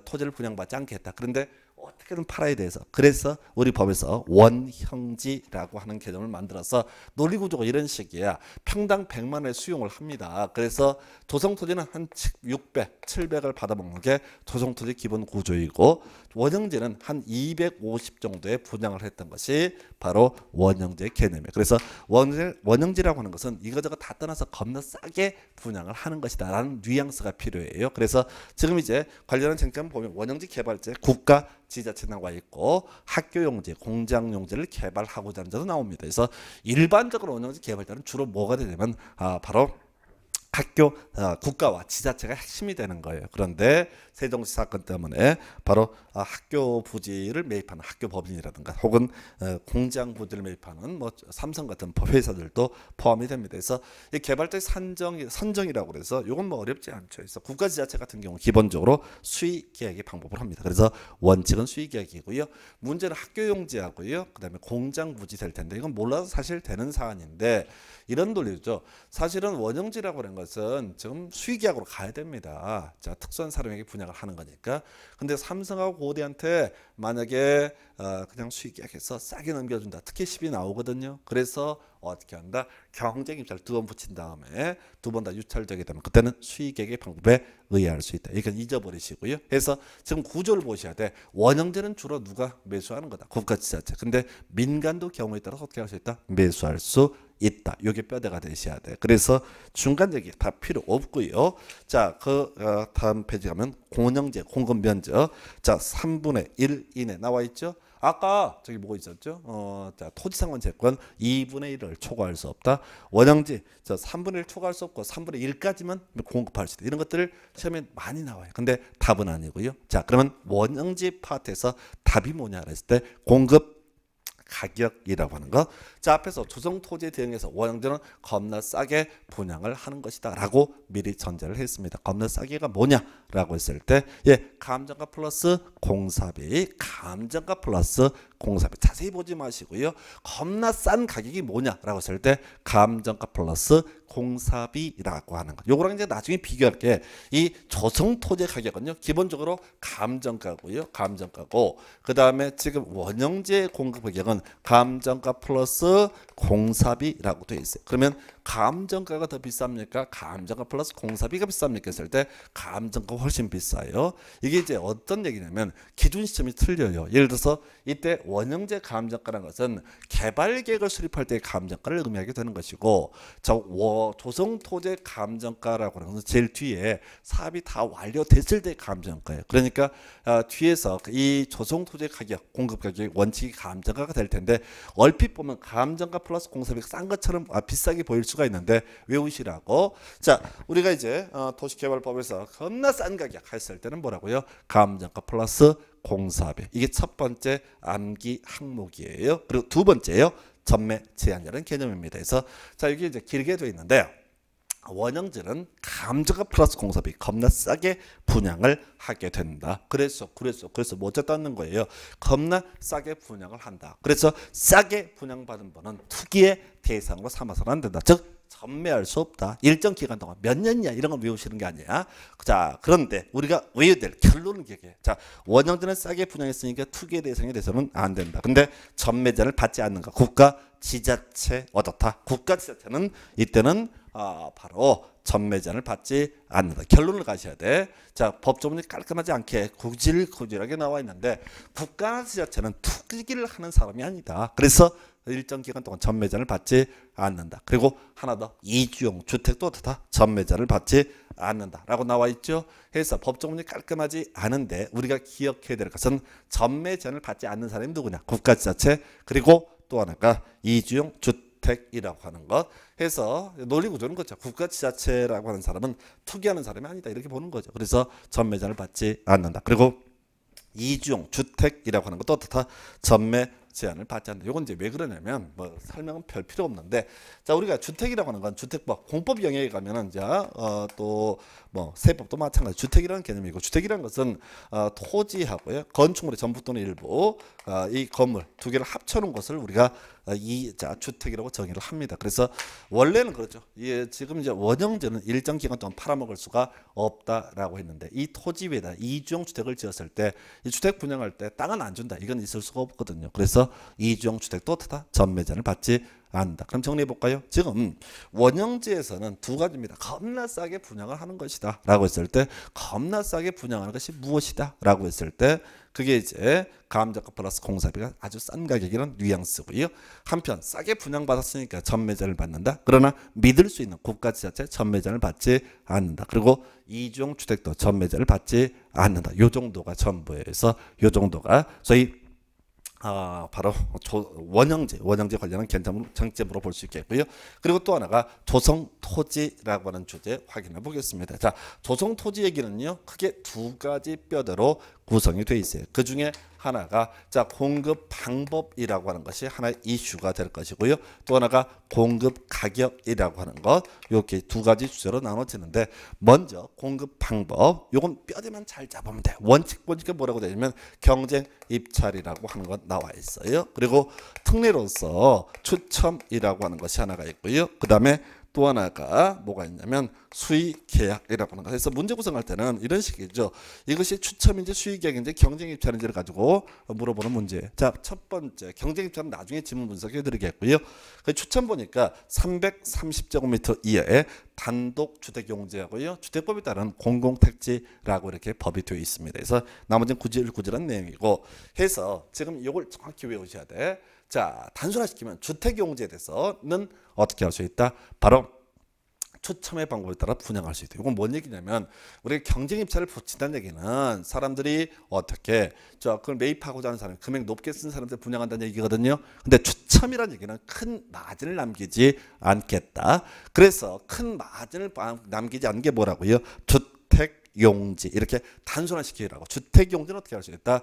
토지를 분양받지 않겠다. 그런데 어떻게든 팔아야 돼서, 그래서 우리 법에서 원형지라고 하는 개념을 만들어서 논리구조가 이런 식이야. 평당 100만 원의 수용을 합니다. 그래서 조성토지는 한 600, 700을 받아먹는 게 조성토지 기본 구조이고, 원형지는 한 250 정도의 분양을 했던 것이 바로 원형지의 개념이에요. 그래서 원형지라고 하는 것은 이거저거 다 떠나서 겁나 싸게 분양을 하는 것이다 라는 뉘앙스가 필요해요. 그래서 지금 이제 관련한 쟁점 보면 원형지 개발제, 국가 지자체 나와 있고, 학교용지, 공장용지를 개발하고자 하는 자도 나옵니다. 그래서 일반적으로 원형지 개발자는 주로 뭐가 되냐면 바로 학교, 국가와 지자체가 핵심이 되는 거예요. 그런데 세종시 사건 때문에 바로 학교 부지를 매입하는 학교 법인이라든가 혹은 공장 부지를 매입하는 뭐 삼성 같은 회사들도 포함이 됩니다. 그래서 이 개발자의 선정이라고 그래서 이건 뭐 어렵지 않죠. 그래서 국가 지자체 같은 경우 기본적으로 수의 계약의 방법을 합니다. 그래서 원칙은 수의 계약이고요. 문제는 학교용지하고요, 그다음에 공장 부지 될 텐데 이건 몰라도 사실 되는 사안인데, 이런 논리죠. 사실은 원형지라고 하는 것은 지금 수의계약으로 가야 됩니다. 자, 특수한 사람에게 분양을 하는 거니까. 근데 삼성하고 고대한테 만약에 그냥 수의계약해서 싸게 넘겨준다, 특혜 10이 나오거든요. 그래서 어떻게 한다? 경쟁 입찰 2번 붙인 다음에 2번 다 유찰되게 되면 그때는 수의계약의 방법에 의해할 수 있다. 이건 잊어버리시고요. 그래서 지금 구조를 보셔야 돼. 원형제는 주로 누가 매수하는 거다? 국가 지자체. 근데 민간도 경우에 따라서 어떻게 할 수 있다? 매수할 수 있다. 이게 뼈대가 되셔야 돼. 그래서 중간 얘기 다 필요 없고요. 자, 다음 페이지 가면 공영제, 공급 면적. 자, 3분의 1 이내 나와 있죠. 아까 저기 뭐가 있었죠? 자, 토지상원 채권 2분의 1을 초과할 수 없다. 원형지, 자, 3분의 1 초과할 수 없고 3분의 1까지만 공급할 수 있다. 이런 것들을 시험에 많이 나와요. 근데 답은 아니고요. 자, 그러면 원형지 파트에서 답이 뭐냐 그랬을 때 공급 가격이라고 하는 거. 자, 앞에서 조성 토지에 대응해서 원형제는 겁나 싸게 분양을 하는 것이다 라고 미리 전제를 했습니다. 겁나 싸게가 뭐냐라고 했을 때 감정가 플러스 공사비, 감정가 플러스 공사비. 자세히 보지 마시고요. 겁나 싼 가격이 뭐냐라고 했을 때 감정가 플러스 공사비라고 하는 것. 요거랑 이제 나중에 비교할게. 이 조성 토지 가격은요, 기본적으로 감정가고요. 감정가고, 그 다음에 지금 원형제 공급 가격은 감정가 플러스 공사비라고 되어 있어요. 그러면 감정가가 더 비쌉니까? 감정가 플러스 공사비가 비쌉니까? 했을 때 감정가가 훨씬 비싸요. 이게 이제 어떤 얘기냐면 기준 시점이 틀려요. 예를 들어서 이때 원형제 감정가라는 것은 개발 계획을 수립할 때의 감정가를 의미하게 되는 것이고, 조성 토지 감정가라고 하는 것은 제일 뒤에 사업이 다 완료됐을 때의 감정가예요. 그러니까 뒤에서 이 조성 토지 가격, 공급 가격 원칙이 감정가가 될 텐데, 얼핏 보면 감정가 플러스 공사비가 싼 것처럼 비싸게 보일 수가 있는데 외우시라고. 자, 우리가 이제 도시개발법에서 겁나 싼 가격 했을 때는 뭐라고요? 감정가 플러스 공사비. 이게 첫 번째 암기 항목이에요. 그리고 두 번째요, 전매 제한이라는 개념입니다. 그래서 자, 여기 이제 길게 되어 있는데, 원형제는 감정가 플러스 공사비 겁나 싸게 분양을 하게 된다. 그래서 뭐 어쨌다는 거예요. 겁나 싸게 분양을 한다. 그래서 싸게 분양받은 분은 투기의 대상으로 삼아서는 안 된다. 즉 전매할 수 없다. 일정 기간 동안 몇 년이야 이런 걸 외우시는 게 아니야. 자, 그런데 우리가 외워야 될 결론은 기억해. 자, 원형제는 싸게 분양했으니까 투기의 대상이 돼서는 안 된다. 근데 전매자를 받지 않는가? 국가 지자체 어떻다? 국가 지자체는 이때는 바로 전매제한을 받지 않는다. 결론을 가셔야 돼. 자, 법조문이 깔끔하지 않게 구질구질하게 나와 있는데, 국가 지자체는 투기를 하는 사람이 아니다. 그래서 일정 기간 동안 전매제한을 받지 않는다. 그리고 하나 더, 이주용 주택도 어떻다? 전매제한을 받지 않는다 라고 나와 있죠. 그래서 법조문이 깔끔하지 않은데 우리가 기억해야 될 것은 전매제한을 받지 않는 사람이 누구냐? 국가 지자체, 그리고 또 하나가 이주용 주택이라고 하는 것. 해서 논리 구조는 그렇죠. 국가 지자체라고 하는 사람은 투기하는 사람이 아니다 이렇게 보는 거죠. 그래서 전매제한을 받지 않는다. 그리고 이주용 주택이라고 하는 것도 어떻다? 전매 제한을 받지 않는다. 이건 이제 왜 그러냐면 뭐 설명은 별 필요 없는데, 자, 우리가 주택이라고 하는 건 주택법 공법 영역에 가면은 이제 또 뭐 세법도 마찬가지 주택이라는 개념이고, 주택이라는 것은 토지하고요 건축물의 전부 또는 일부 이 건물 두 개를 합쳐놓은 것을 우리가 주택이라고 정의를 합니다. 그래서 원래는 그렇죠. 지금 이제 원형제는 일정 기간 동안 팔아먹을 수가 없다라고 했는데, 이 토지 위에다 이주용 주택을 지었을 때 이 주택 분양할 때 땅은 안 준다. 이건 있을 수가 없거든요. 그래서 이주용 주택도 어떻다? 전매제한을 받지 않는다. 그럼 정리해 볼까요? 지금 원형제에서는 두 가지입니다. 겁나 싸게 분양을 하는 것이다 라고 했을 때, 겁나 싸게 분양하는 것이 무엇이다 라고 했을 때 그게 이제 감정가 플러스 공사비가 아주 싼 가격이라는 뉘앙스고요. 한편 싸게 분양받았으니까 전매제한을 받는다. 그러나 믿을 수 있는 국가 지자체 전매제한을 받지 않는다. 그리고 이주용 주택도 전매제한을 받지 않는다. 요 정도가 전부예요. 그래서 요 정도가 저희 바로 원형제 관련한 쟁점으로 볼 수 있겠고요. 그리고 또 하나가 조성 토지라고 하는 주제 확인해 보겠습니다. 자, 조성 토지 얘기는요, 크게 두 가지 뼈대로 구성이 되어 있어요. 그 중에 하나가 공급 방법이라고 하는 것이 하나의 이슈가 될 것이고요. 또 하나가 공급 가격이라고 하는 것, 이렇게 두 가지 주제로 나눠지는데, 먼저 공급 방법, 요건 뼈대만 잘 잡으면 돼. 원칙 보니까 뭐라고 되냐면 경쟁 입찰이라고 하는 것 나와 있어요. 그리고 특례로서 추첨이라고 하는 것이 하나가 있고요. 그 다음에 또 하나가 뭐가 있냐면 수의 계약이라고 하는 거. 그래서 문제 구성할 때는 이런 식이죠. 이것이 추첨인지 수의 계약인지 경쟁 입찰인지를 가지고 물어보는 문제. 자, 첫 번째 경쟁 입찰은 나중에 지문 분석해 드리겠고요. 추첨 보니까 330제곱미터 이하의 단독 주택 용지하고요, 주택법에 따른 공공택지라고 이렇게 법이 되어 있습니다. 그래서 나머지는 구질구질한 내용이고 해서 지금 이걸 정확히 외우셔야 돼. 자, 단순화시키면 주택 용지에 대해서는 어떻게 할 수 있다? 바로 추첨의 방법에 따라 분양할 수 있다. 이건 뭔 얘기냐면, 우리가 경쟁 입찰을 붙인다는 얘기는 사람들이 어떻게 그걸 매입하고자 하는 사람, 금액 높게 쓴 사람들 분양한다는 얘기거든요. 근데 추첨이라는 얘기는 큰 마진을 남기지 않겠다. 그래서 큰 마진을 남기지 않는 게 뭐라고요? 주택 주택용지 이렇게 단순화시키라고. 주택용지는 어떻게 할 수 있다?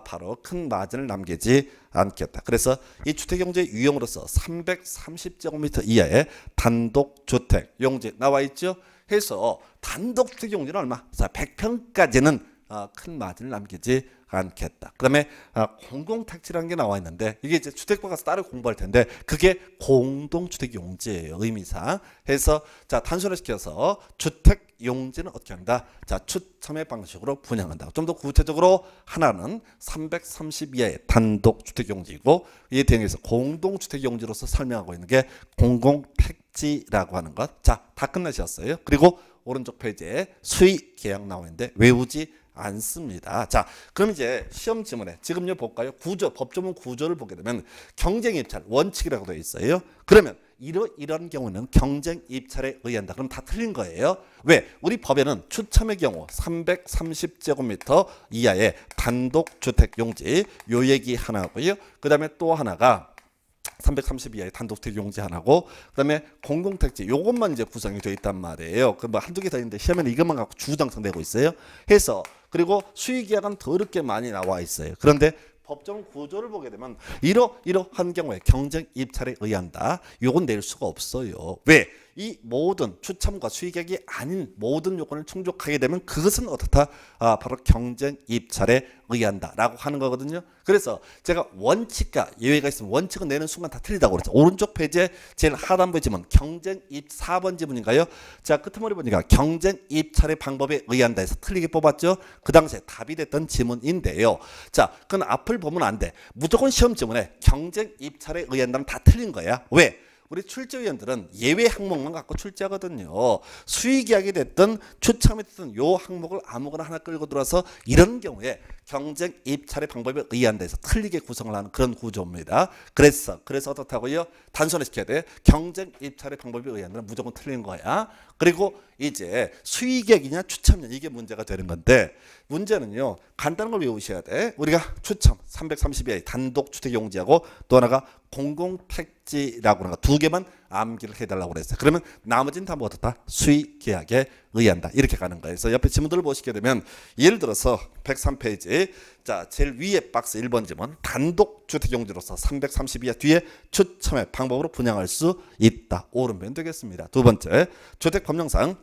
바로 큰 마진을 남기지 않겠다. 그래서 이 주택용지의 유형으로서 330제곱미터 이하의 단독주택 용지 나와 있죠. 해서 단독주택용지는 얼마? 자, 100평까지는 큰 마진을 남기지 않겠다. 그 다음에 공공택지라는 게 나와 있는데 이게 이제 주택과 가서 따로 공부할 텐데 그게 공동주택용지예요. 의미상. 해서 자, 단순화시켜서 주택용지는 어떻게 한다? 자, 추첨의 방식으로 분양한다. 좀 더 구체적으로 하나는 330 이하의 단독주택용지이고 이에 대응해서 공동주택용지로서 설명하고 있는 게 공공택지라고 하는 것. 자, 다 끝나셨어요. 그리고 오른쪽 페이지에 수의 계약 나와 있는데 외우지 않습니다. 자, 그럼 이제 시험 지문에 지금요 볼까요? 구조, 법조문 구조를 보게 되면 경쟁 입찰 원칙이라고 되어 있어요. 그러면 이런 경우는 경쟁 입찰에 의한다. 그럼 다 틀린 거예요. 왜? 우리 법에는 추첨의 경우 330제곱미터 이하의 단독주택 용지 요 얘기 하나고요. 그 다음에 또 하나가 330 이하의 단독주택 용지 하나고 그다음에 공공택지 요것만 이제 구성이 되어 있단 말이에요. 그 뭐 한두 개 더 있는데 시험에는 이것만 갖고 주구장창되고 있어요. 해서 그리고 수의계약은 더럽게 많이 나와 있어요. 그런데 법정 구조를 보게 되면 이러한 경우에 경쟁 입찰에 의한다. 요건 낼 수가 없어요. 왜? 이 모든 추첨과 수의계약이 아닌 모든 요건을 충족하게 되면 그것은 어떻다? 바로 경쟁 입찰에 의한다라고 하는 거거든요. 그래서 제가 원칙과 예외가 있으면 원칙은 내는 순간 다 틀리다고 그랬죠. 오른쪽 페이지에 제일 하단부의 지문 경쟁 입 4번 지문인가요? 자, 끄트머리 보니까 경쟁 입찰의 방법에 의한다 해서 틀리게 뽑았죠. 그 당시에 답이 됐던 지문인데요. 자, 그건 앞을 보면 안 돼. 무조건 시험 지문에 경쟁 입찰에 의한다는 다 틀린 거야. 왜? 우리 출제위원들은 예외 항목만 갖고 출제하거든요. 수의계약이 됐든 추첨이 됐든 요 항목을 아무거나 하나 끌고 들어와서 이런 경우에 경쟁 입찰의 방법에 의한다 해서 틀리게 구성을 하는 그런 구조입니다. 그래서 어떻다고요? 단순화시켜야 돼. 경쟁 입찰의 방법에 의한다는 무조건 틀린 거야. 그리고 이제 수의계약이냐 추첨이냐 이게 문제가 되는 건데 문제는요. 간단한 걸 외우셔야 돼. 우리가 추첨 330의 단독주택용지하고 또 하나가 공공택지라고 하는 거 두 개만 암기를 해달라고 그랬어요. 그러면 나머지는 다 뭐 어떻다? 수의계약에 의한다. 이렇게 가는 거예요. 그래서 옆에 지문들을 보시게 되면 예를 들어서 103페이지 자 제일 위에 박스 1번 지문 단독주택용지로서 330 이하 뒤에 추첨의 방법으로 분양할 수 있다. 오른편 되겠습니다. 두 번째 주택법령상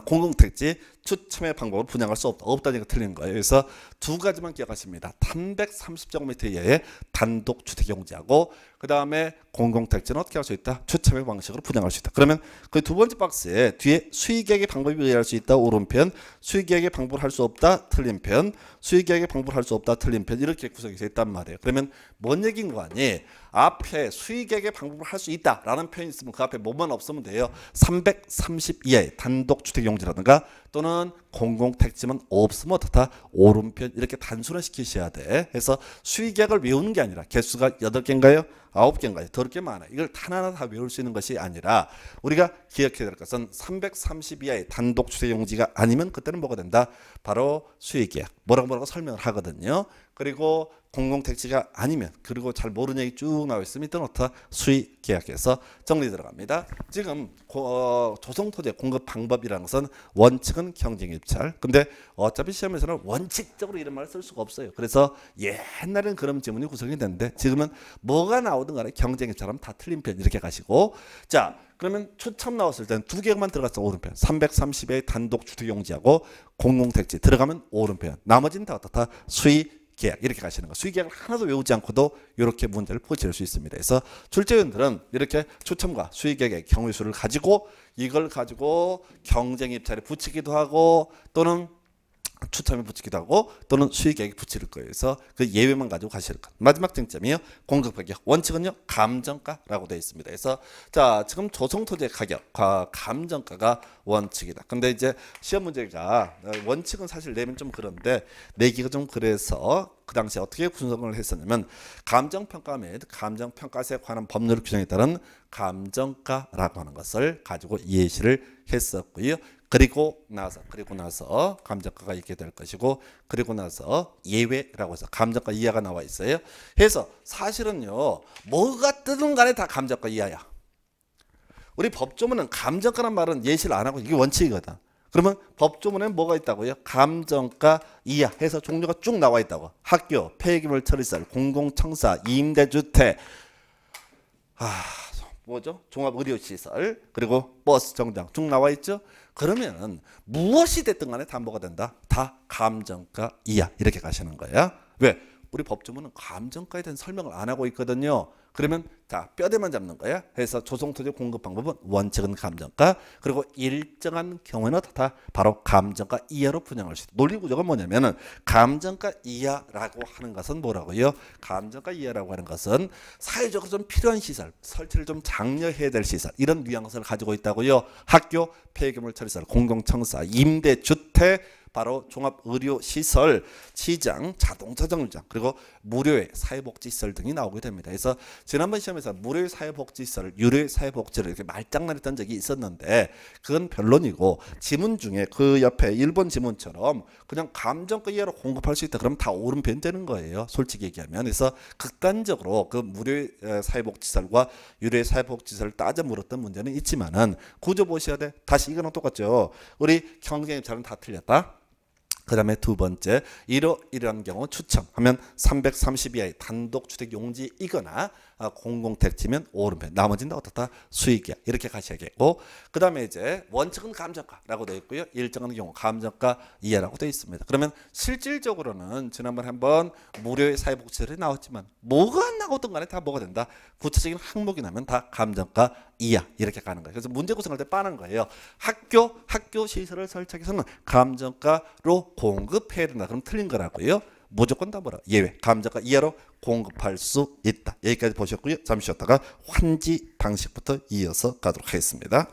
공공택지 추첨의 방법으로 분양할 수 없다. 없다니까 틀린 거예요. 그래서 두 가지만 기억하십니다. 330제곱미터 이하의 단독주택용지하고 그 다음에 공공택지는 어떻게 할 수 있다? 추첨의 방식으로 분양할 수 있다. 그러면 그 두 번째 박스에 뒤에 수의계약의 방법에 의할 수 있다. 오른편 수의계약의 방법을 할 수 없다. 틀린 편 수의계약의 방법을 할 수 없다. 틀린 편 이렇게 구성이 되어 있단 말이에요. 그러면 뭔 얘기인 거 아니? 앞에 수의계약의 방법을 할 수 있다라는 표현이 있으면 그 앞에 뭐만 없으면 돼요. 330 이하의 단독주택용지라든가 또는 공공택지만 없으면 어떻다? 오른편 이렇게 단순화시키셔야 돼. 해서 수의계약을 외우는 게 아니라 개수가 8개인가요? 9개인가요? 더럽게 많아요. 이걸 하나하나 다 외울 수 있는 것이 아니라 우리가 기억해야 될 것은 330 이하의 단독주택용지가 아니면 그때는 뭐가 된다? 바로 수의계약. 뭐라고 설명을 하거든요. 그리고 공공택지가 아니면 그리고 잘 모르는 얘기 쭉 나와 있으면 이때는 어떻다? 수의계약에서 정리 들어갑니다. 지금 조성토지 공급 방법이라는 것은 원칙은 경쟁입찰. 근데 어차피 시험에서는 원칙적으로 이런 말을 쓸 수가 없어요. 그래서 옛날에는 그런 지문이 구성이 됐는데 지금은 뭐가 나오든 간에 경쟁입찰하면 다 틀린 편 이렇게 가시고 자 그러면 추첨 나왔을 때는 두 개만 들어갔어. 오른편 330의 단독주택용지하고 공공택지 들어가면 오른편 나머지는 다 어떻다? 수의계약 이렇게 가시는 거. 수의계약을 하나도 외우지 않고도 이렇게 문제를 포착할 수 있습니다. 그래서 출제위원들은 이렇게 추첨과 수의계약의 경우의 수를 가지고 이걸 가지고 경쟁입찰에 붙이기도 하고 또는 추첨에 붙이기도 하고 또는 수의계약에 붙일 거예요. 그래서 그 예외만 가지고 가실 것. 마지막 쟁점이요. 공급가격. 원칙은요. 감정가라고 되어 있습니다. 그래서 자 지금 조성토지의 가격, 감정가가 원칙이다. 근데 이제 시험 문제가 원칙은 사실 내면 좀 그런데 내기가 좀 그래서 그 당시에 어떻게 분석을 했었냐면 감정평가 및 감정평가세에 관한 법률 규정에 따른 감정가라고 하는 것을 가지고 예시를 했었고요. 그리고 나서 감정가가 있게 될 것이고 그리고 나서 예외라고 해서 감정가 이하가 나와 있어요. 그래서 사실은요. 뭐가 뜨든 간에 다 감정가 이하야. 우리 법조문은 감정가란 말은 예시를 안 하고 이게 원칙이거든. 그러면 법조문에 뭐가 있다고요? 감정가 이하 해서 종류가 쭉 나와 있다고. 학교, 폐기물 처리시설, 공공청사, 임대주택, 뭐죠? 종합의료시설, 그리고 버스 정장 쭉 나와 있죠. 그러면 무엇이 됐든 간에 다 뭐가 된다? 다 감정가 이하 이렇게 가시는 거예요. 왜? 우리 법조문은 감정가에 대한 설명을 안 하고 있거든요. 그러면 자, 뼈대만 잡는 거야. 그래서 조성토지 공급 방법은 원칙은 감정가, 그리고 일정한 경우에는 다 바로 감정가 이하로 분양할 수 있다. 논리 구조가 뭐냐면은 감정가 이하라고 하는 것은 뭐라고요? 감정가 이하라고 하는 것은 사회적으로 좀 필요한 시설, 설치를 좀 장려해야 될 시설, 이런 뉘앙스를 가지고 있다고요. 학교, 폐기물 처리시설, 공공청사, 임대주택, 바로 종합의료시설, 시장, 자동차 정류장, 그리고 무료의 사회복지시설 등이 나오게 됩니다. 그래서 지난번 시험에서 무료의 사회복지시설, 유료의 사회복지를 이렇게 말장난했던 적이 있었는데 그건 변론이고, 지문 중에 그 옆에 1번 지문처럼 그냥 감정가 이하로 공급할 수 있다 그러면 다 옳은편 되는 거예요. 솔직히 얘기하면. 그래서 극단적으로 그 무료의 사회복지시설과 유료의 사회복지시설을 따져 물었던 문제는 있지만은 구조 보셔야 돼. 다시 이거랑 똑같죠. 우리 경쟁자는 다 틀렸다. 그 다음에 두 번째, 이러한 경우 추첨하면 330 이하의 단독주택 용지이거나 공공택지면 오른편, 나머지는 어떻다? 수익이야. 이렇게 가셔야겠고, 그 다음에 이제 원칙은 감정가라고 되어 있고요. 일정한 경우 감정가 이하라고 되어 있습니다. 그러면 실질적으로는 지난번에 한번 무료의 사회복지설이 나왔지만 뭐가 안 나오든 간에 다 뭐가 된다? 구체적인 항목이 나면 다 감정가 이하 이렇게 가는 거예요. 그래서 문제 구성할 때 빠는 거예요. 학교 시설을 설치해서는 감정가로 공급해야 된다. 그럼 틀린 거라고요. 무조건 다 뭐라? 예외. 감정가 이하로 공급할 수 있다. 여기까지 보셨고요. 잠시 쉬었다가 환지 방식부터 이어서 가도록 하겠습니다.